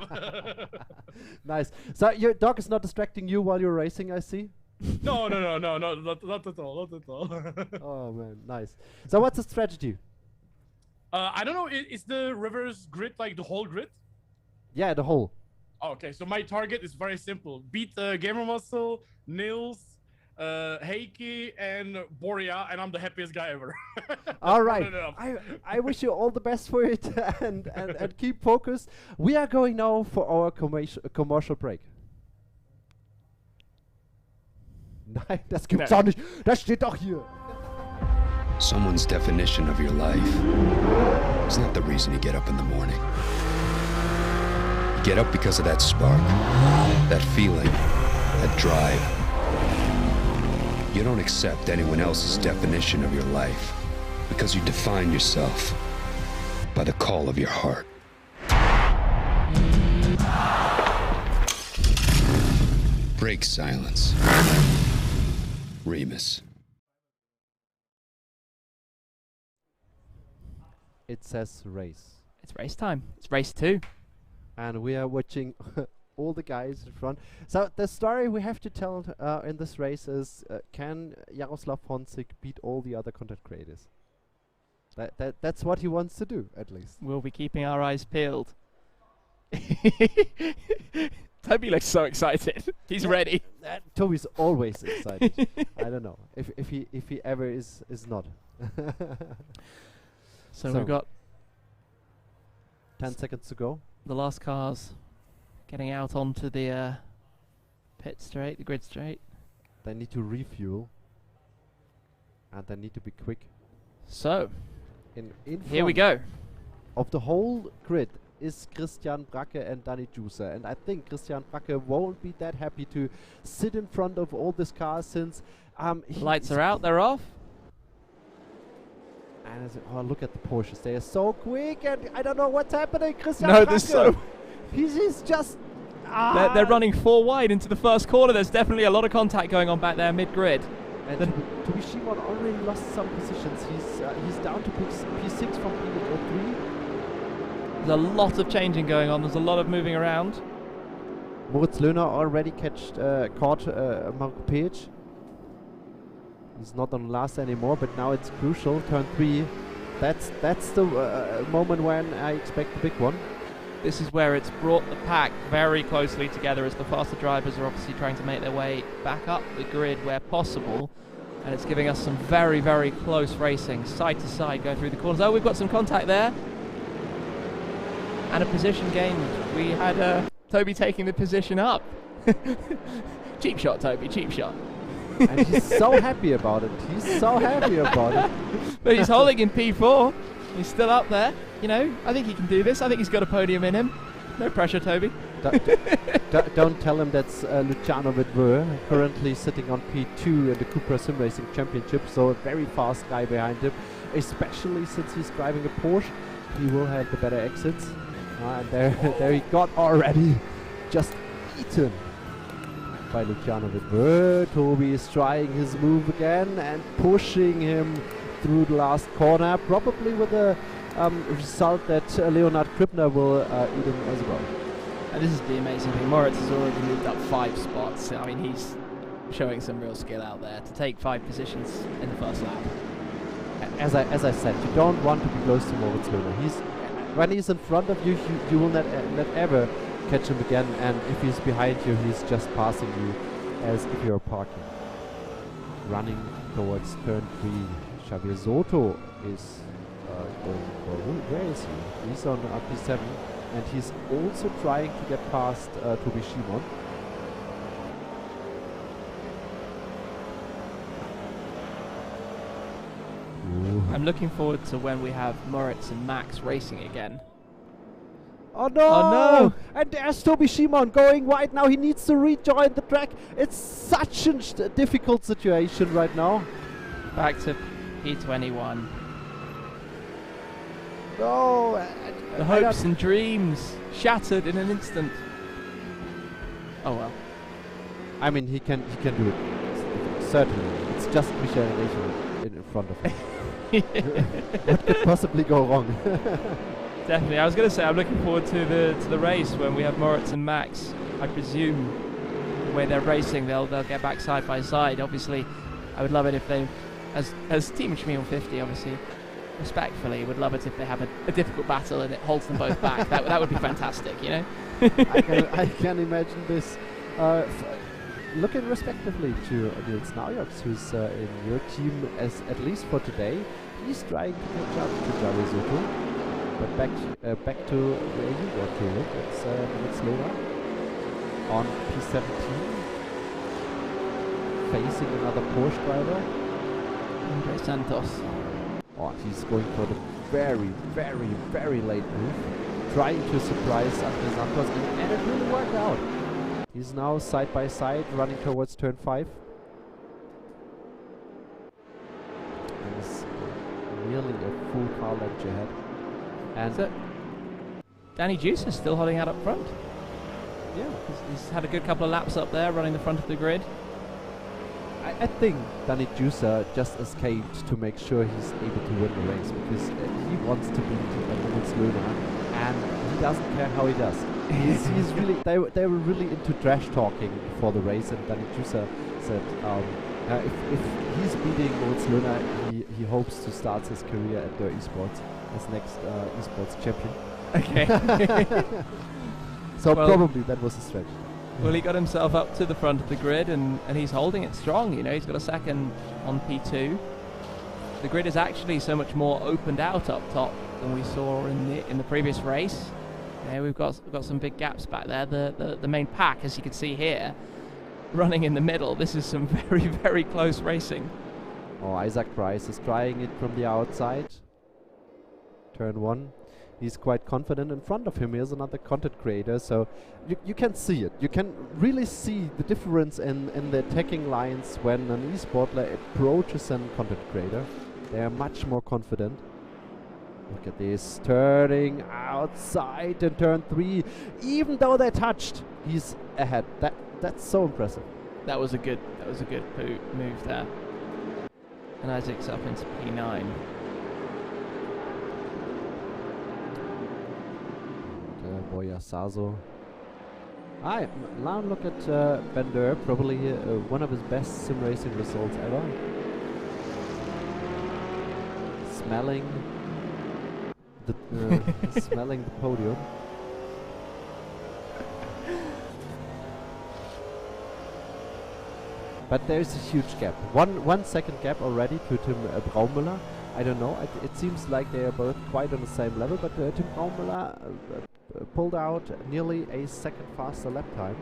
Nice. So your dog is not distracting you while you're racing, I see. No, not at all. Oh man, nice. So what's the strategy? I don't know. Is the reverse grid like the whole grid? Yeah, the whole. Okay, so my target is very simple: beat Gamer Muscle, Nils, Heikki and Boria, and I'm the happiest guy ever. All right. I wish you all the best for it and keep focused. We are going now for our commercial break. Nein, das gibt's doch nicht. Das steht doch hier. Someone's definition of your life is not the reason you get up in the morning. You get up because of that spark, that feeling, that drive. You don't accept anyone else's definition of your life because you define yourself by the call of your heart. Break silence. REMUS. It says race. It's race time. It's race 2. And we are watching all the guys in front. So the story we have to tell in this race is, can Jaroslav Honzik beat all the other content creators? That's what he wants to do, at least. We'll be keeping our eyes peeled. Toby looks so excited. He's ready. Toby's always excited. I don't know if he ever is not. So we've got 10 seconds to go. The last cars getting out onto the pit straight, the grid straight. They need to refuel, and they need to be quick. So, in here we go. Of the whole grid is Christian Bracke and Danny Juicer, and I think Christian Bracke won't be that happy to sit in front of all these cars since lights are out, they're off. And oh, look at the Porsches, they are so quick, and I don't know what's happening. Christian No, Bracke, there's so he's just they're running 4 wide into the first corner. There's definitely a lot of contact going on back there mid-grid. And to be Shmee1 already lost some positions. He's down to P6 from P3. There's a lot of changing going on. There's a lot of moving around. Moritz Löhner already caught Marco Page. He's not on last anymore, but now it's crucial. Turn 3. That's the moment when I expect the big one. This is where it's brought the pack very closely together as the faster drivers are obviously trying to make their way back up the grid where possible. And it's giving us some very, very close racing, side to side, going through the corners. Oh, we've got some contact there. And a position gained. We had Toby taking the position up. Cheap shot, Toby, cheap shot. And he's so happy about it. He's so happy about it. But he's holding in P4. He's still up there. You know, I think he can do this. I think he's got a podium in him. No pressure, Toby. Don't tell him that's Luciano Vidveur, currently sitting on P2 in the Cupra Sim Racing Championship, so a very fast guy behind him, especially since he's driving a Porsche. He will have the better exits. And there he got already just eaten by Luciano Vidveur. Toby is trying his move again and pushing him through the last corner, probably with a result that Leonard Kribner will eat him as well. And this is the amazing thing. Moritz has already moved up 5 spots. I mean, he's showing some real skill out there to take 5 positions in the first lap. As I said, you don't want to be close to Moritz Löhner. When he's in front of you, you will not ever catch him again, and if he's behind you, he's just passing you as if you're parking. Running towards turn 3, Xavier Soto is going forward. Where is he? He's on P7, and he's also trying to get past Toby Shmee1. I'm looking forward to when we have Moritz and Max racing again. Oh no! Oh no! And there's Toby Shmee1 going wide now. He needs to rejoin the track. It's such a difficult situation right now. Back to P21. No! The hopes and dreams shattered in an instant. Oh well. I mean, he can do it. Certainly. It's just Michael Rachel in front of him. What could possibly go wrong? Definitely. I was going to say I'm looking forward to the race when we have Moritz and Max. I presume the way they're racing, they'll get back side by side. Obviously, I would love it if they, as Team Shmee150, obviously, respectfully, would love it if they have a difficult battle and it holds them both back. That would be fantastic, you know. I can imagine this. looking respectively to Niels Naujoks, who's in your team at least for today. He's trying to catch up to Javier Soto. But back to where you want to look. It's Niels Luna on P17, facing another Porsche driver. Andre Santos. Oh, he's going for the very, very, very late move, trying to surprise Andre Santos, and it really worked out. He's now side by side, running towards turn 5. And he's nearly a full car length ahead. And So Danny Juice is still holding out up front. yeah, He's had a good couple of laps up there, running the front of the grid. I think Danny Juicer just escaped to make sure he's able to win the race, because he wants to beat Niels Luna, and he doesn't care how he does. he's really they were really into trash talking before the race, and Danny Juicer said if he's beating Niels Luna, he hopes to start his career at the esports as next esports champion. Okay. So Well- probably that was a strategy. Well, he got himself up to the front of the grid, and he's holding it strong. You know, he's got a second on P2. The grid is actually so much more opened out up top than we saw in the previous race. You know, we've got some big gaps back there. The main pack, as you can see here, running in the middle. This is some very, very close racing. Oh, Isaac Price is trying it from the outside. Turn 1. He's quite confident. In front of him, here's another content creator, so you can see it. You can really see the difference in the attacking lines when an esportler approaches a content creator. They are much more confident. Look at this, turning outside in turn 3. Even though they touched, he's ahead. That's so impressive. That was a good move there. And Isaac's up into P9. Boya Sazo. Now look at Bender, probably one of his best sim racing results ever. Smelling the smelling the podium. But there's a huge gap. One second gap already to Tim Braumüller. I don't know. It seems like they are both quite on the same level, but Tim Braumüller pulled out nearly a second faster lap time.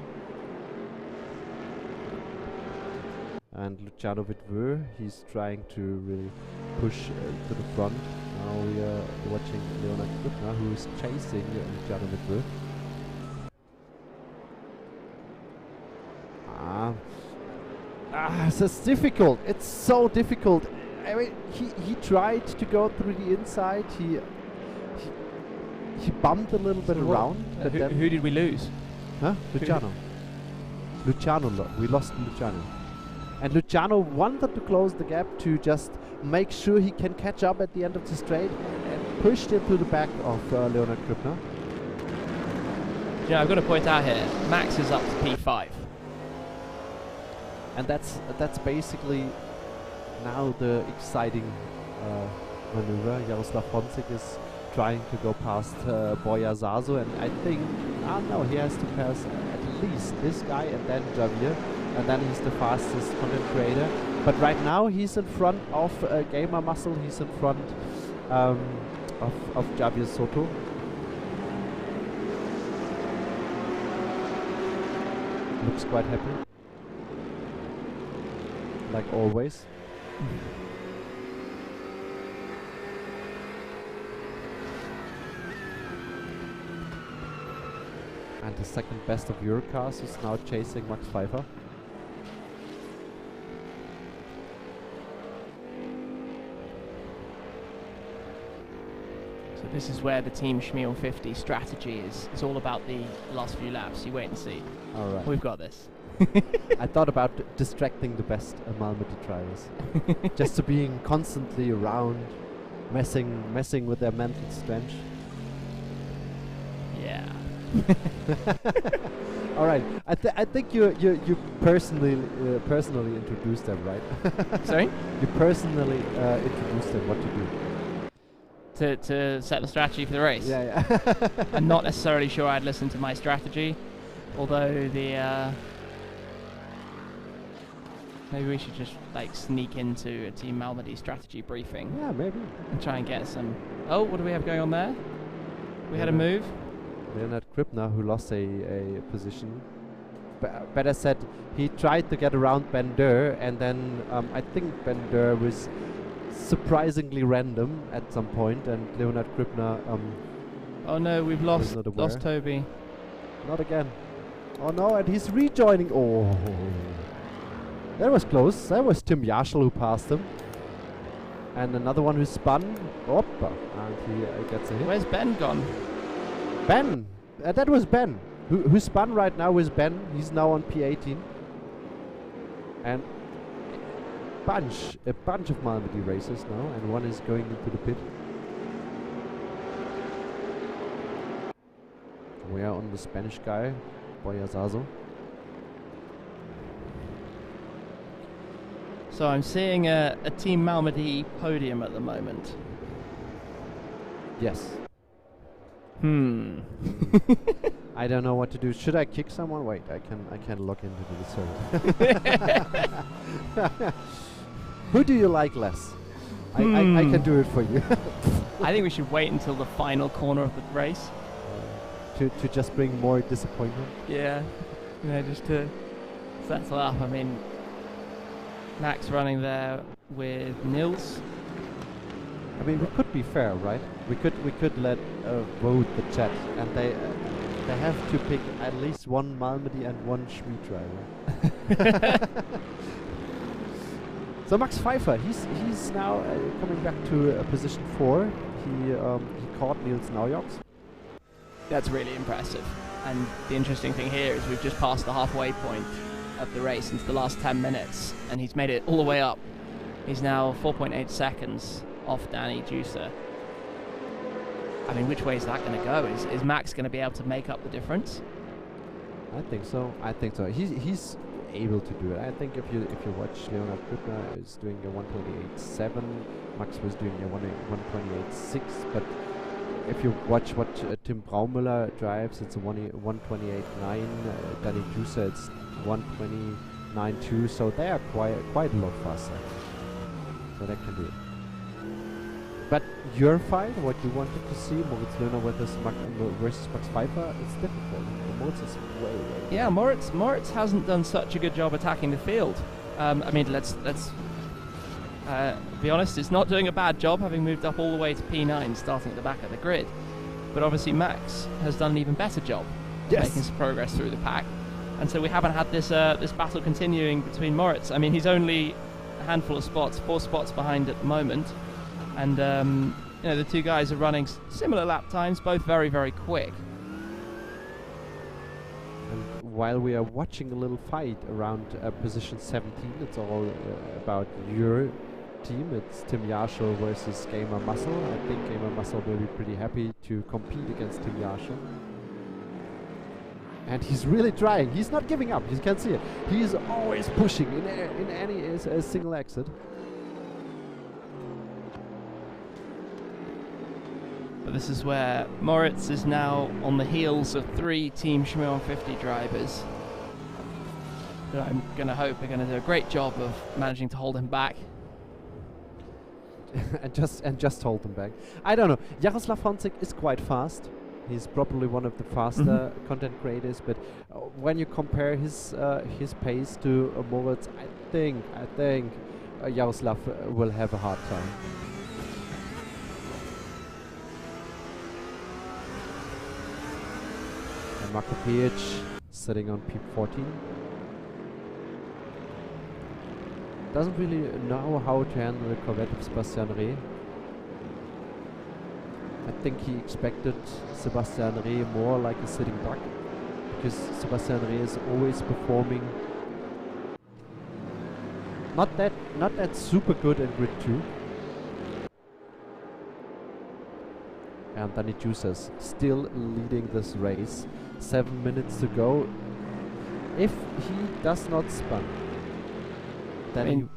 And Luciano Vitveux, he's trying to really push to the front. Now we are watching Leonard Krupner, who is chasing Luciano Vitveux. It's difficult. It's so difficult. I mean, he tried to go through the inside. He bumped a little bit around. But then Who did we lose? Huh? Luciano. We lost Luciano. And Luciano wanted to close the gap to just make sure he can catch up at the end of the straight, and pushed it to the back of Leonard Krupner. Yeah, I've got to point out here, Max is up to P5. And that's basically now the exciting maneuver. Jaroslav Honzik is trying to go past Boya Zazo, and I think no, he has to pass at least this guy and then Javier, and then he's the fastest content creator. But right now he's in front of Gamer Muscle. He's in front of Javier Soto. Looks quite happy, like always. And the second best of Eurocars is now chasing Max Pfeiffer. So this is where the team Shmee150 strategy is all about the last few laps. You wait and see. Alright. We've got this. I thought about distracting the best Malmedy drivers. Just to being constantly around, messing with their mental strength. Yeah. All right. I think you personally introduced them, right? Sorry? You personally introduced them what to do. To set the strategy for the race. Yeah. I'm not necessarily sure I'd listen to my strategy, although the Maybe we should just like sneak into a Team Malmedy strategy briefing. Yeah, maybe. And try and get some. Oh, what do we have going on there? We had a move. Leonard Kripner, who lost a position. Better said, he tried to get around Ben Durr, and then I think Ben Durr was surprisingly random at some point, and Leonard Kripner. Oh no, we've lost Toby. Not again. Oh no, and he's rejoining. Oh, that was close. That was Tim Yarshall who passed him. And another one who spun. Oppa. And he gets a hit. Where's Ben gone? Ben! That was Ben. Who spun right now is Ben. He's now on P18. And a bunch of Malmedy racers now. And one is going into the pit. We are on the Spanish guy, Boyazazo. So I'm seeing a Team Malmedy podium at the moment. Yes. I don't know what to do. Should I kick someone? Wait, I can log into the server. Who do you like less? I can do it for you. I think we should wait until the final corner of the race. To just bring more disappointment. Yeah, you know, just to settle up. I mean, Max running there with Nils. I mean, we could be fair, right? We could let vote the chat, and they have to pick at least one Malmedy and one Shmee driver. So Max Pfeiffer, he's now coming back to position 4. He caught Nils Naujoks. That's really impressive. And the interesting thing here is we've just passed the halfway point of the race into the last 10 minutes, and he's made it all the way up. He's now 4.8 seconds off Danny Juicer. I mean, which way is that going to go? Is Max going to be able to make up the difference? I think so. He's able to do it. I think if you watch Leonard Kripner is doing a 128.7, Max was doing a 128.6, but if you watch what Tim Braumüller drives, it's a 128.9. Danny Juicer, it's 129.2. So they are quite a lot faster. So they can do it. But your fight, what you wanted to see, Moritz Löhner versus Max Pfeiffer, it's difficult. Moritz is way. Yeah, Moritz hasn't done such a good job attacking the field. I mean, let's be honest, it's not doing a bad job, having moved up all the way to P9, starting at the back of the grid. But obviously Max has done an even better job making some progress through the pack. And so we haven't had this battle continuing between Moritz. I mean, he's only a handful of spots, 4 spots behind at the moment. And you know, the two guys are running similar lap times, both very, very quick. And while we are watching a little fight around position 17, it's all about your team. It's Tim Yarshall versus Gamer Muscle. I think Gamer Muscle will be pretty happy to compete against Tim Yarshall. And he's really trying. He's not giving up. You can see it. He's always pushing in any single exit. But this is where Moritz is now on the heels of 3 Team Shmee150 drivers. But I'm going to hope they're going to do a great job of managing to hold him back. and just hold him back. I don't know. Jaroslav Honzik is quite fast. He's probably one of the faster content creators, but when you compare his pace to Moritz, I think Jaroslav will have a hard time. And Marko Pijic sitting on P14. Doesn't really know how to handle the Corvette of Sebastian Reh. I think he expected Sebastian Reh more like a sitting duck, because Sebastian Reh is always performing not that super good in Grid 2. And Danny Juicer's still leading this race. 7 minutes to go. If he does not spun, then I mean,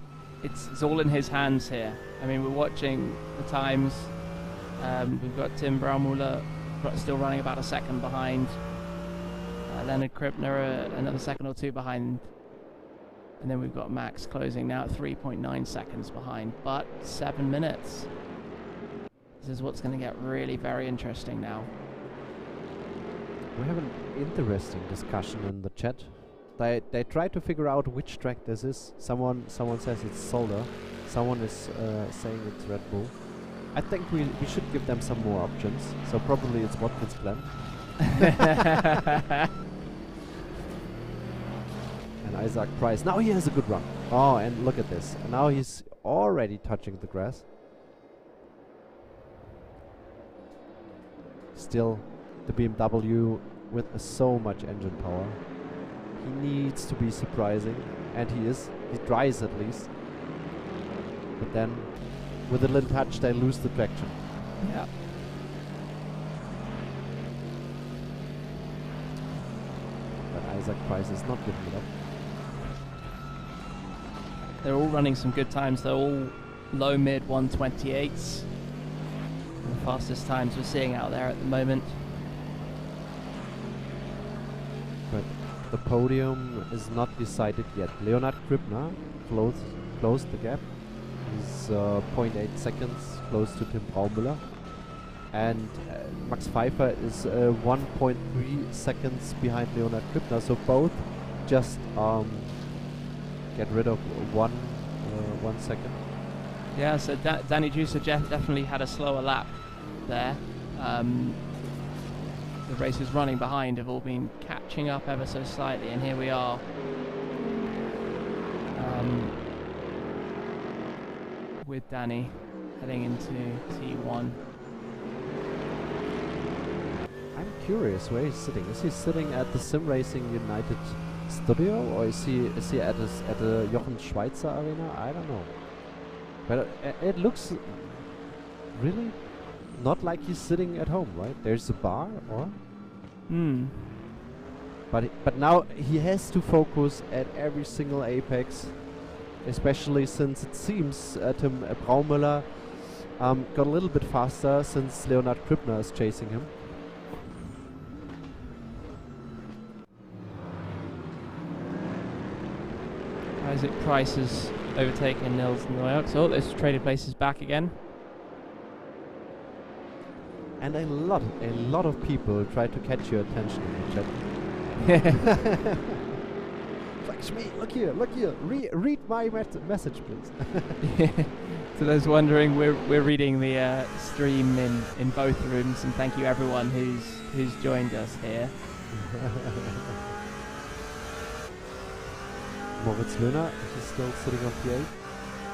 it's all in his hands here. I mean, we're watching the times. We've got Tim Braumüller still running about a second behind. Leonard Kripner another second or two behind And then we've got Max closing now at 3.9 seconds behind, but 7 minutes. This is what's going to get really very interesting now. We have an interesting discussion in the chat. They try to figure out which track this is. Someone says it's Solder. Someone is saying it's Red Bull. I think we should give them some more options. So probably it's Watkins Glen. And Isaac Price. Now he has a good run. Oh, and look at this. Now he's already touching the grass. Still, the BMW with so much engine power. He needs to be surprising, and he is. He tries at least. But then, with a little touch, they lose the traction. Yeah. But Isaac Price is not giving it up. They're all running some good times. They're all low mid 128s. The fastest times we're seeing out there at the moment. But the podium is not decided yet. Leonard Kribner closed the gap. He's 0.8 seconds close to Tim Braumüller. And Max Pfeiffer is 1.3 seconds behind Leonard Kribner. So both just get rid of 1 second. Yeah, so Danny Juicer definitely had a slower lap there. The racers running behind have all been catching up ever so slightly, and here we are. With Danny heading into T1. I'm curious where he's sitting. Is he sitting at the Sim Racing United studio, or is he at the Jochen Schweizer arena? I don't know. But it looks really not like he's sitting at home, right? There's a bar, or? But now he has to focus at every single apex, especially since it seems Tim Braumüller got a little bit faster since Leonard Kribner is chasing him. Isaac Price has overtaken Nils Neuerks. Oh, there's traded places back again. And a lot of people try to catch your attention in the chat. Like, Shmee, look here, read my message, please. To those wondering, we're reading the stream in both rooms, and thank you everyone who's joined us here. Moritz Löhner, he's still sitting on P8.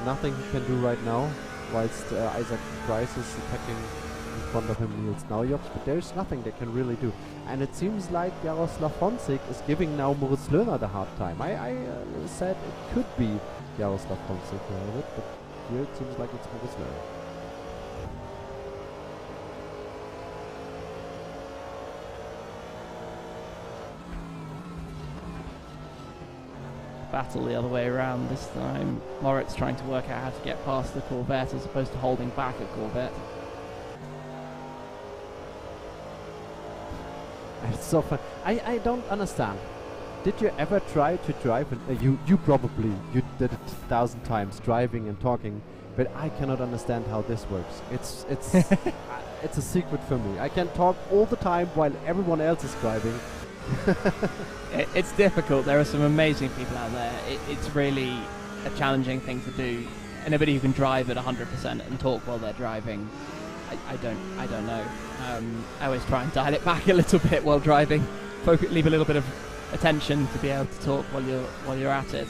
Nothing he can do right now, whilst Isaac Price is attacking in front of him Nils Neuerks, but there's nothing they can really do. And it seems like Jaroslav Honzik is giving now Moritz Löhner the hard time. I said it could be Jaroslav Honzik, but here it seems like it's Moritz Löhner. Battle the other way around this time. Moritz trying to work out how to get past the Corvette as opposed to holding back a Corvette. It's so fun. I don't understand. Did you ever try to drive? You probably did it 1,000 times, driving and talking. But I cannot understand how this works. It's it's a secret for me. I can talk all the time while everyone else is driving. It's difficult. There are some amazing people out there. It's really a challenging thing to do. Anybody who can drive at 100% and talk while they're driving, I don't know. I always try and dial it back a little bit while driving. Leave a little bit of attention to be able to talk while you're at it.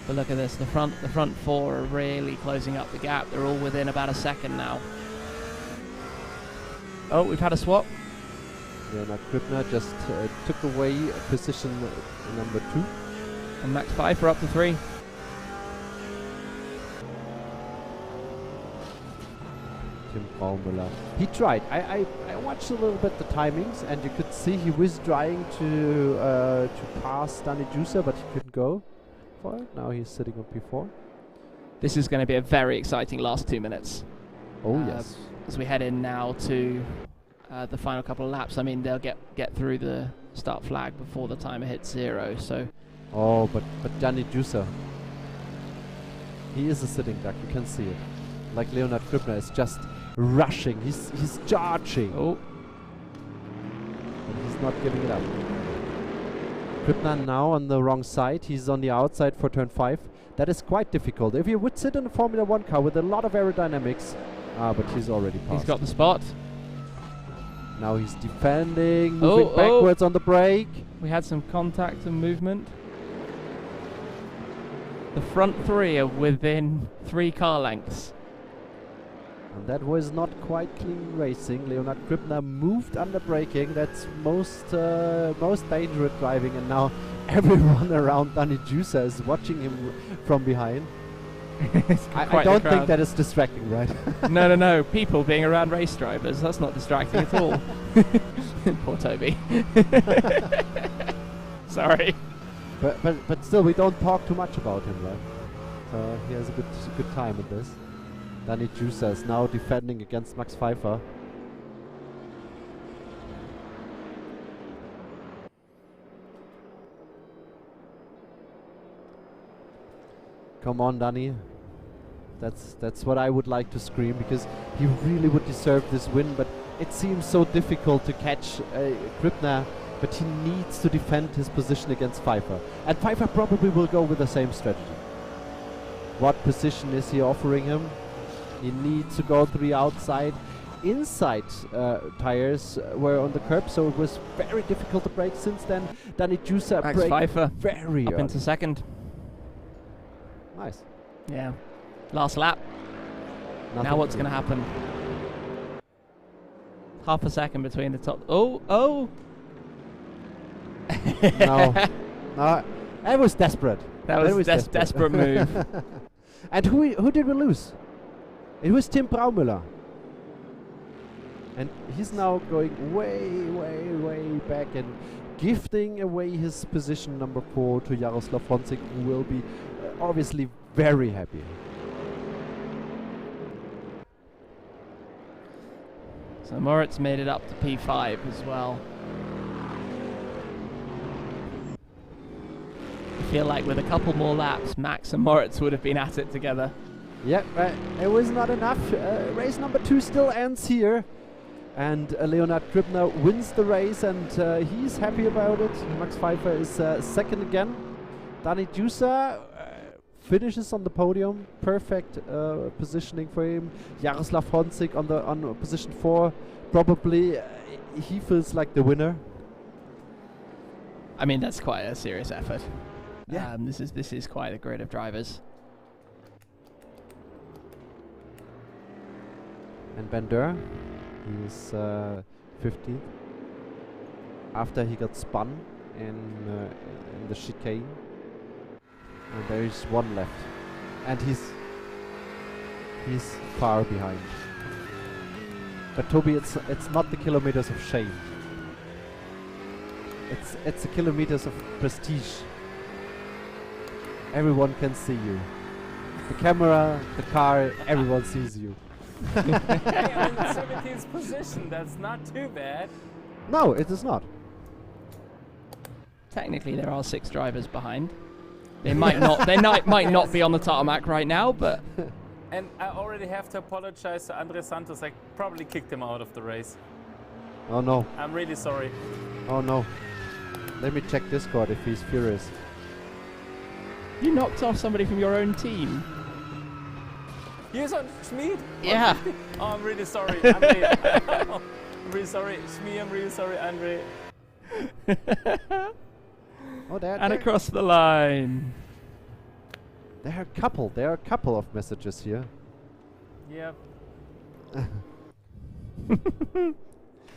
But look at this. The front four are really closing up the gap. They're all within about a second now. Oh, we've had a swap. Leonard Kribner just took away position number 2. And Max Pfeiffer up to 3. Tim Braumüller. He tried. I watched a little bit the timings, and you could see he was trying to pass Danny Juicer, but he couldn't go for it. Now he's sitting on P4. This is going to be a very exciting last 2 minutes. Oh yes. As we head in now to the final couple of laps. I mean, they'll get through the start flag before the timer hits 0, so Oh, but Danny Juicer. He is a sitting duck, you can see it. Like Leonard Krippner is just rushing, he's charging. Oh. And he's not giving it up. Krippner now on the wrong side, he's on the outside for turn 5. That is quite difficult. If you would sit in a Formula 1 car with a lot of aerodynamics, but he's already passed. He's got the spot. Now he's defending, moving backwards on the brake. We had some contact and movement. The front 3 are within 3 car lengths. And that was not quite clean racing. Leonard Krippner moved under braking. That's most dangerous driving. And now everyone around Danny Juicer is watching him from behind. I don't think that is distracting, right? No. People being around race drivers, that's not distracting at all. Poor Toby. Sorry. But still, we don't talk too much about him, right? So he has a good time with this. Danny Juicer is now defending against Max Pfeiffer. Come on, Danny. That's what I would like to scream, because he really would deserve this win, but it seems so difficult to catch Krippner, but he needs to defend his position against Pfeiffer. And Pfeiffer probably will go with the same strategy. What position is he offering him? He needs to go to the outside. Inside tires were on the curb, so it was very difficult to brake. Since then, Danny Juicer Max braked Pfeiffer very up early. into second. Nice. Yeah. Last lap. Nothing Now what's to going to happen? Half a second between the top. Oh! No. That was desperate. That was desperate move. And who did we lose? It was Tim Braumüller. And he's now going way back and gifting away his position number 4 to Jaroslav Honzik, who will be obviously very happy. So Moritz made it up to P5 as well. I feel like with a couple more laps, Max and Moritz would have been at it together. Yeah, it was not enough. Race number 2 still ends here. And Leonard Krippner wins the race, and he's happy about it. Max Pfeiffer is second again. Danny Juicer finishes on the podium. Perfect positioning for him. Jaroslav Honzik on position 4. Probably he feels like the winner. I mean, that's quite a serious effort. Yeah. This is quite a grid of drivers. And Van Der, he's 15th. After he got spun in the chicane. And there is one left. And he's far behind. But Toby, it's not the kilometers of shame. It's the kilometers of prestige. Everyone can see you. The camera, the car, everyone sees you. Hey, I'm in 17th position. That's not too bad. No, it is not. Technically, there are 6 drivers behind. They might not. They might not be on the tarmac right now, but. And I already have to apologize to Andre Santos. I probably kicked him out of the race. Oh no. I'm really sorry. Oh no. Let me check Discord if he's furious. You knocked off somebody from your own team. He's on Shmee? Yeah. Oh, I'm really sorry, Andre. I'm really sorry, Shmee. I'm really sorry, Andre. Oh, and across the line. There are a couple of messages here. Yep.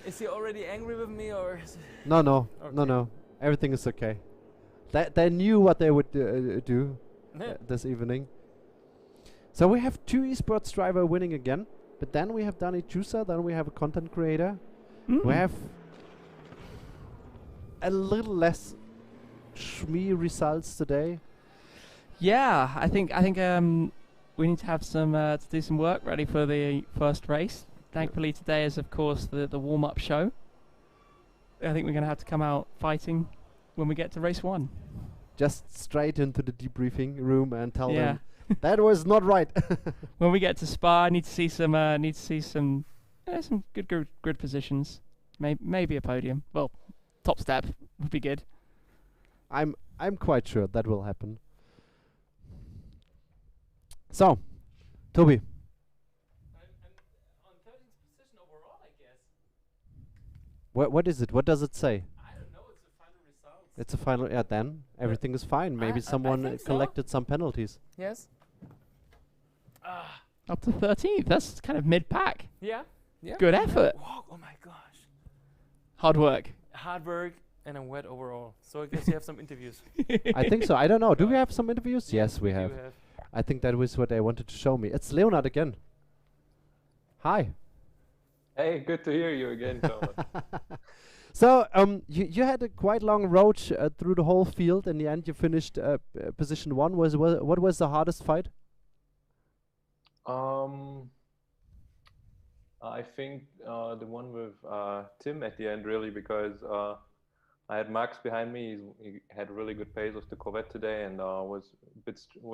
Is he already angry with me, or? No. Okay. No. Everything is okay. They knew what they would do this evening. So we have 2 esports driver winning again, but then we have Danny Juicer, then we have a content creator. We have a little less Shmee results today. Yeah, I think we need to have some to do some work ready for the first race. Thankfully, today is of course the warm-up show. I think we're going to have to come out fighting when we get to race 1. just straight into the debriefing room and tell Yeah. them that was not right. When we get to Spa, I need to see some good grid positions. Maybe a podium. Well, top step would be good. I'm quite sure that will happen. So, Toby. I'm on 13th position overall, I guess. What is it? What does it say? I don't know. It's the final results. It's a final. Yeah, then everything is fine. Maybe I someone think so. collected some penalties. Yes. Up to 13th. That's kind of mid-pack. Yeah. Yeah. Good effort. Whoa, oh my gosh. Hard work. Hard work and I'm wet overall. So I guess you have some interviews. I think so. I don't know. Do we have some interviews? Yeah, Yes, we you have. I think that was what they wanted to show me. It's Leonard again. Hi. Hey, good to hear you again, Thomas. So, you had a quite long road through the whole field. In the end, you finished position 1. What was the hardest fight? I think the one with Tim at the end, really, because I had Max behind me. He had really good pace with the Corvette today, and was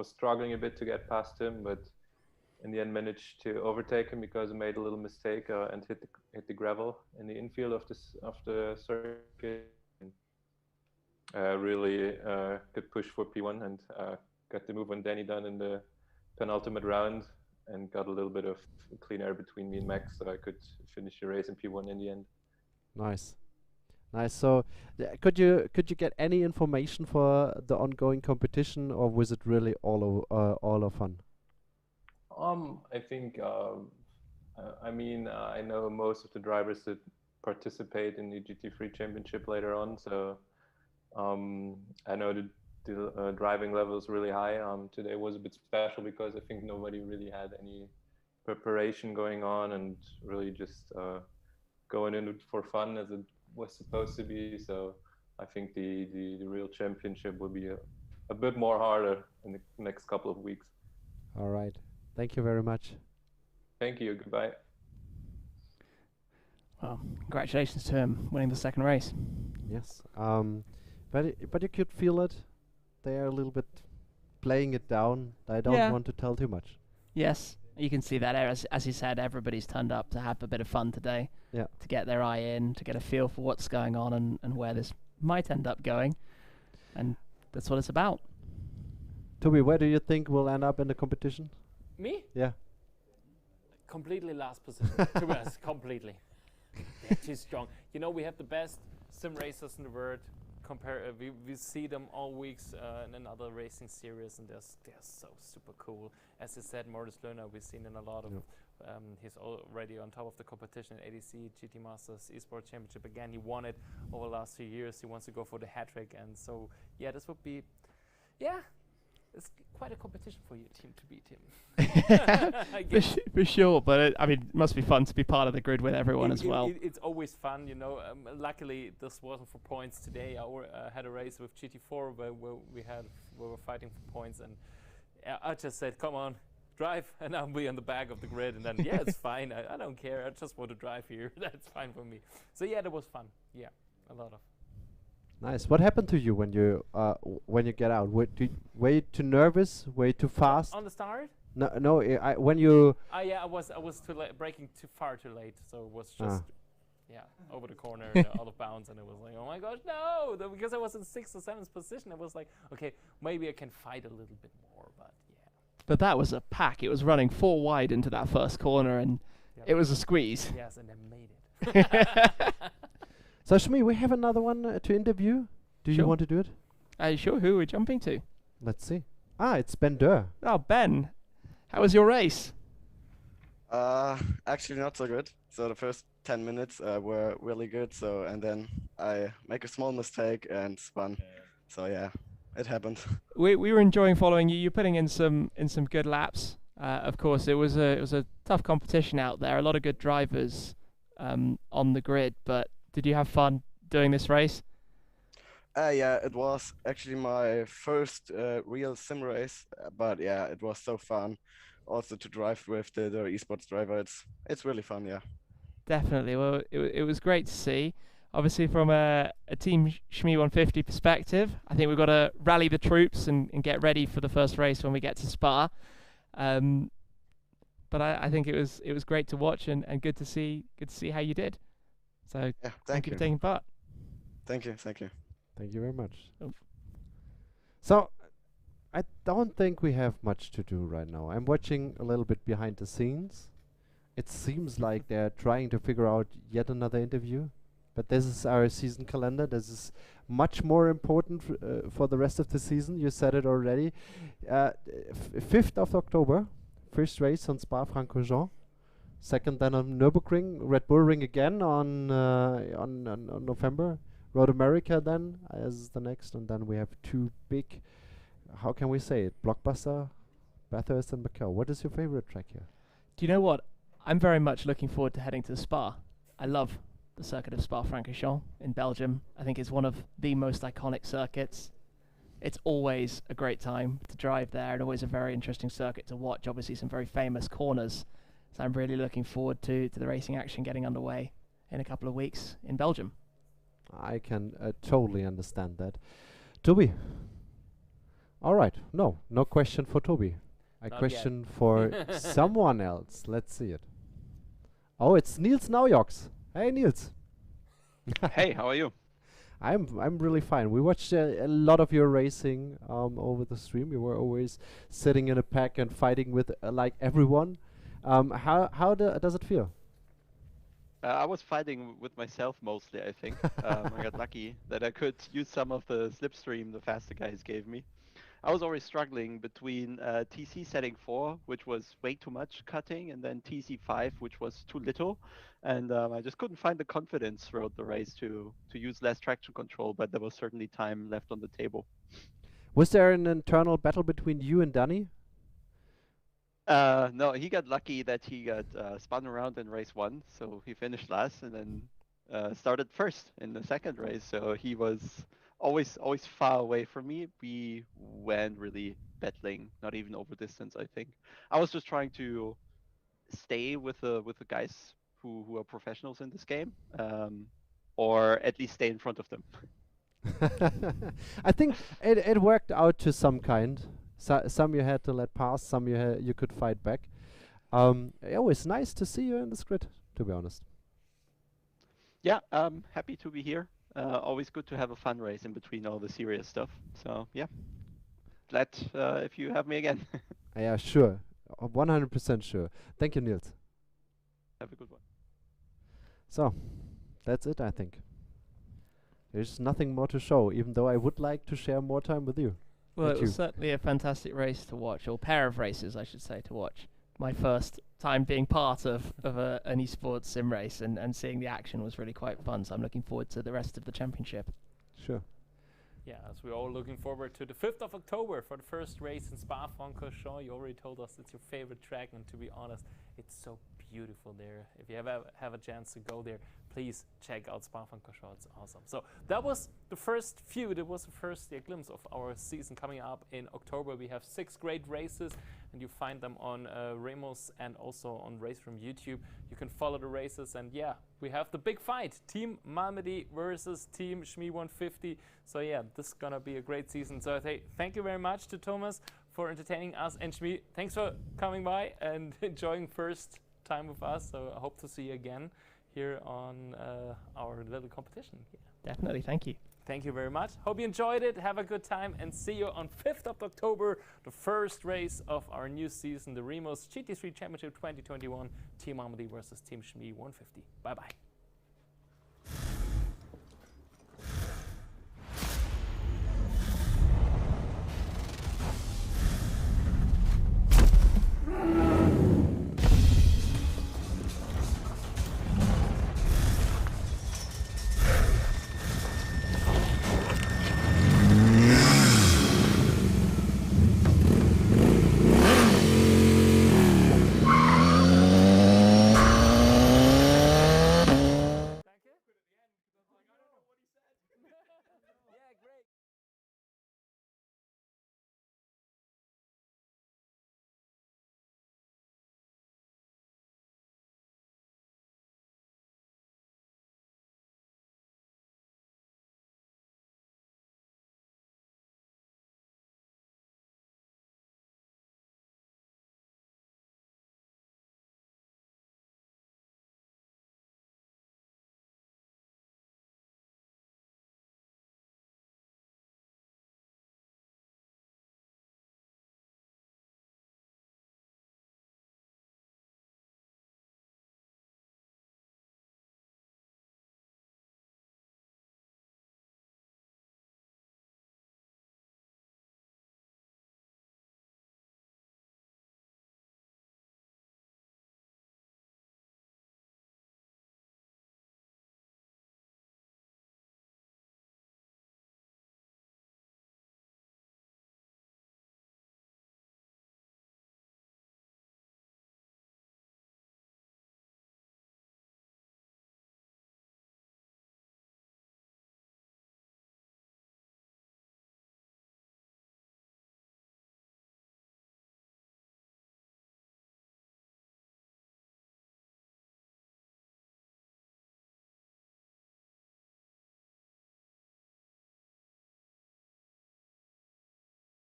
struggling a bit to get past him, but in the end managed to overtake him because he made a little mistake and hit the gravel in the infield of the circuit. Really could push for P1 and got the move on Danny done in the penultimate round, and got a little bit of clean air between me and Max, so I could finish the race in P1 in the end. Nice. So, could you get any information for the ongoing competition, or was it really all of fun? I think I mean I know most of the drivers that participate in the GT3 Championship later on, so I know the driving level is really high. Today was a bit special because I think nobody really had any preparation going on and really just going in for fun as it was supposed to be. So I think the real championship will be a bit more harder in the next couple of weeks. All right. Thank you very much. Thank you. Goodbye. Well, congratulations to him winning the second race. Yes. But you could feel it. They are a little bit playing it down. I don't want to tell too much. Yes, you can see that. As you said, everybody's turned up to have a bit of fun today. Yeah. To get their eye in, to get a feel for what's going on and where this might end up going. And that's what it's about. Toby, where do you think we'll end up in the competition? Me? Yeah. Completely last position. To be honest, completely. They're too strong. You know, we have the best sim racers in the world. We see them all weeks in another racing series, and they're so super cool. As you said, Morris Lerner, we've seen in a lot of. He's already on top of the competition at ADC, GT Masters, Esports Championship. Again, he won it over the last 2 years. He wants to go for the hat trick, and so this would be, it's quite a competition for your team to beat him. For sure, but I mean, it must be fun to be part of the grid with everyone as well. It's always fun, you know. Luckily, this wasn't for points today. I had a race with GT4 where we were fighting for points, and I just said, "Come on, drive," and I'll be on the back of the grid, and then it's fine. I don't care. I just want to drive here. That's fine for me. So that was fun. Yeah, a lot of. Nice. What happened to you when you get out? Were you too nervous? Were you too fast? On the start? No. When you. I was braking too late, so it was just over the corner, out of bounds, and it was like, oh my gosh, no! Because I was in 6th or 7th position, I was like, okay, maybe I can fight a little bit more, but yeah. But that was a pack. It was running 4 wide into that first corner, and it was a squeeze. Yes, and I made it. So Shmee, we have another one to interview. Do you want to do it? Sure. Who are we jumping to? Let's see. It's Ben Durr. Oh, Ben. How was your race? Actually not so good. So the first 10 minutes were really good. And then I make a small mistake and spun. So yeah, it happened. We were enjoying following you. You're putting in some good laps. Of course, it was a tough competition out there. A lot of good drivers on the grid, but did you have fun doing this race? Yeah, it was actually my first real sim race, but yeah, it was so fun. Also to drive with the esports driver, it's really fun, yeah. Definitely. Well, it was great to see. obviously from a Team Shmee150 perspective, I think we've got to rally the troops and get ready for the first race when we get to Spa. But I think it was great to watch and good to see how you did. So Yeah, thank you for taking part. Thank you. Thank you very much. Oh. So I don't think we have much to do right now. I'm watching a little bit behind the scenes. It seems like they're trying to figure out yet another interview. But this is our season calendar. This is much more important for the rest of the season. You said it already. 5th of October, first race on Spa-Francorchamps. Second then on Nürburgring, Red Bull Ring again on November. Road America then as the next, and then we have two big, how can we say it, blockbuster, Bathurst and Macau. What is your favorite track here? Do you know what? I'm very much looking forward to heading to Spa. I love the circuit of Spa-Francorchamps in Belgium. I think it's one of the most iconic circuits. It's always a great time to drive there and always a very interesting circuit to watch. Obviously some very famous corners. So I'm really looking forward to the racing action getting underway in a couple of weeks in Belgium. I can totally understand that. Toby. All right. No question for Toby. A Not question for someone else. Let's see it. Oh, it's Niels Naujoks. Hey, Niels. Hey, how are you? I'm really fine. We watched a lot of your racing over the stream. You were always sitting in a pack and fighting with like everyone. How does it feel? I was fighting with myself mostly, I think. I got lucky that I could use some of the slipstream the faster guys gave me. I was always struggling between TC setting 4, which was way too much cutting, and then TC 5, which was too little. And I just couldn't find the confidence throughout the race to use less traction control, but there was certainly time left on the table. Was there an internal battle between you and Danny? No, he got lucky that he got spun around in race 1, so he finished last and then started first in the second race. So he was always far away from me. We weren't really battling, not even over distance, I think. I was just trying to stay with the guys who are professionals in this game, or at least stay in front of them. I think it worked out to some kind. Some you had to let pass, some you could fight back. It was nice to see you in the grid, to be honest. Yeah, happy to be here. Always good to have a fun race in between all the serious stuff. So yeah, glad if you have me again. Yeah, sure. 100% sure. Thank you, Niels. Have a good one. So, that's it, I think. There's nothing more to show, even though I would like to share more time with you. Well, it was certainly a fantastic race to watch, or pair of races, I should say, to watch. My first time being part of an esports sim race and seeing the action was really quite fun, so I'm looking forward to the rest of the championship. Sure. Yeah, as we're all looking forward to the 5th of October for the first race in Spa-Francorchamps. You already told us it's your favorite track, and to be honest, it's so beautiful there. If you ever have a chance to go there, please check out Spa-Francorchamps. It's awesome. So that was the first few. That was the first glimpse of our season coming up in October. We have 6 great races, and you find them on REMUS and also on Race from YouTube. You can follow the races, and yeah, we have the big fight: Team Malmedy versus Team Shmee150. So yeah, this is gonna be a great season. So thank you very much to Thomas for entertaining us, and Shmee, thanks for coming by and enjoying first time with us. So I hope to see you again here on our little competition. Yeah. Definitely, thank you. Thank you very much. Hope you enjoyed it. Have a good time, and see you on 5th of October, the first race of our new season, the REMUS GT3 Championship 2021, Team Malmedy versus Team Shmee150. Bye-bye.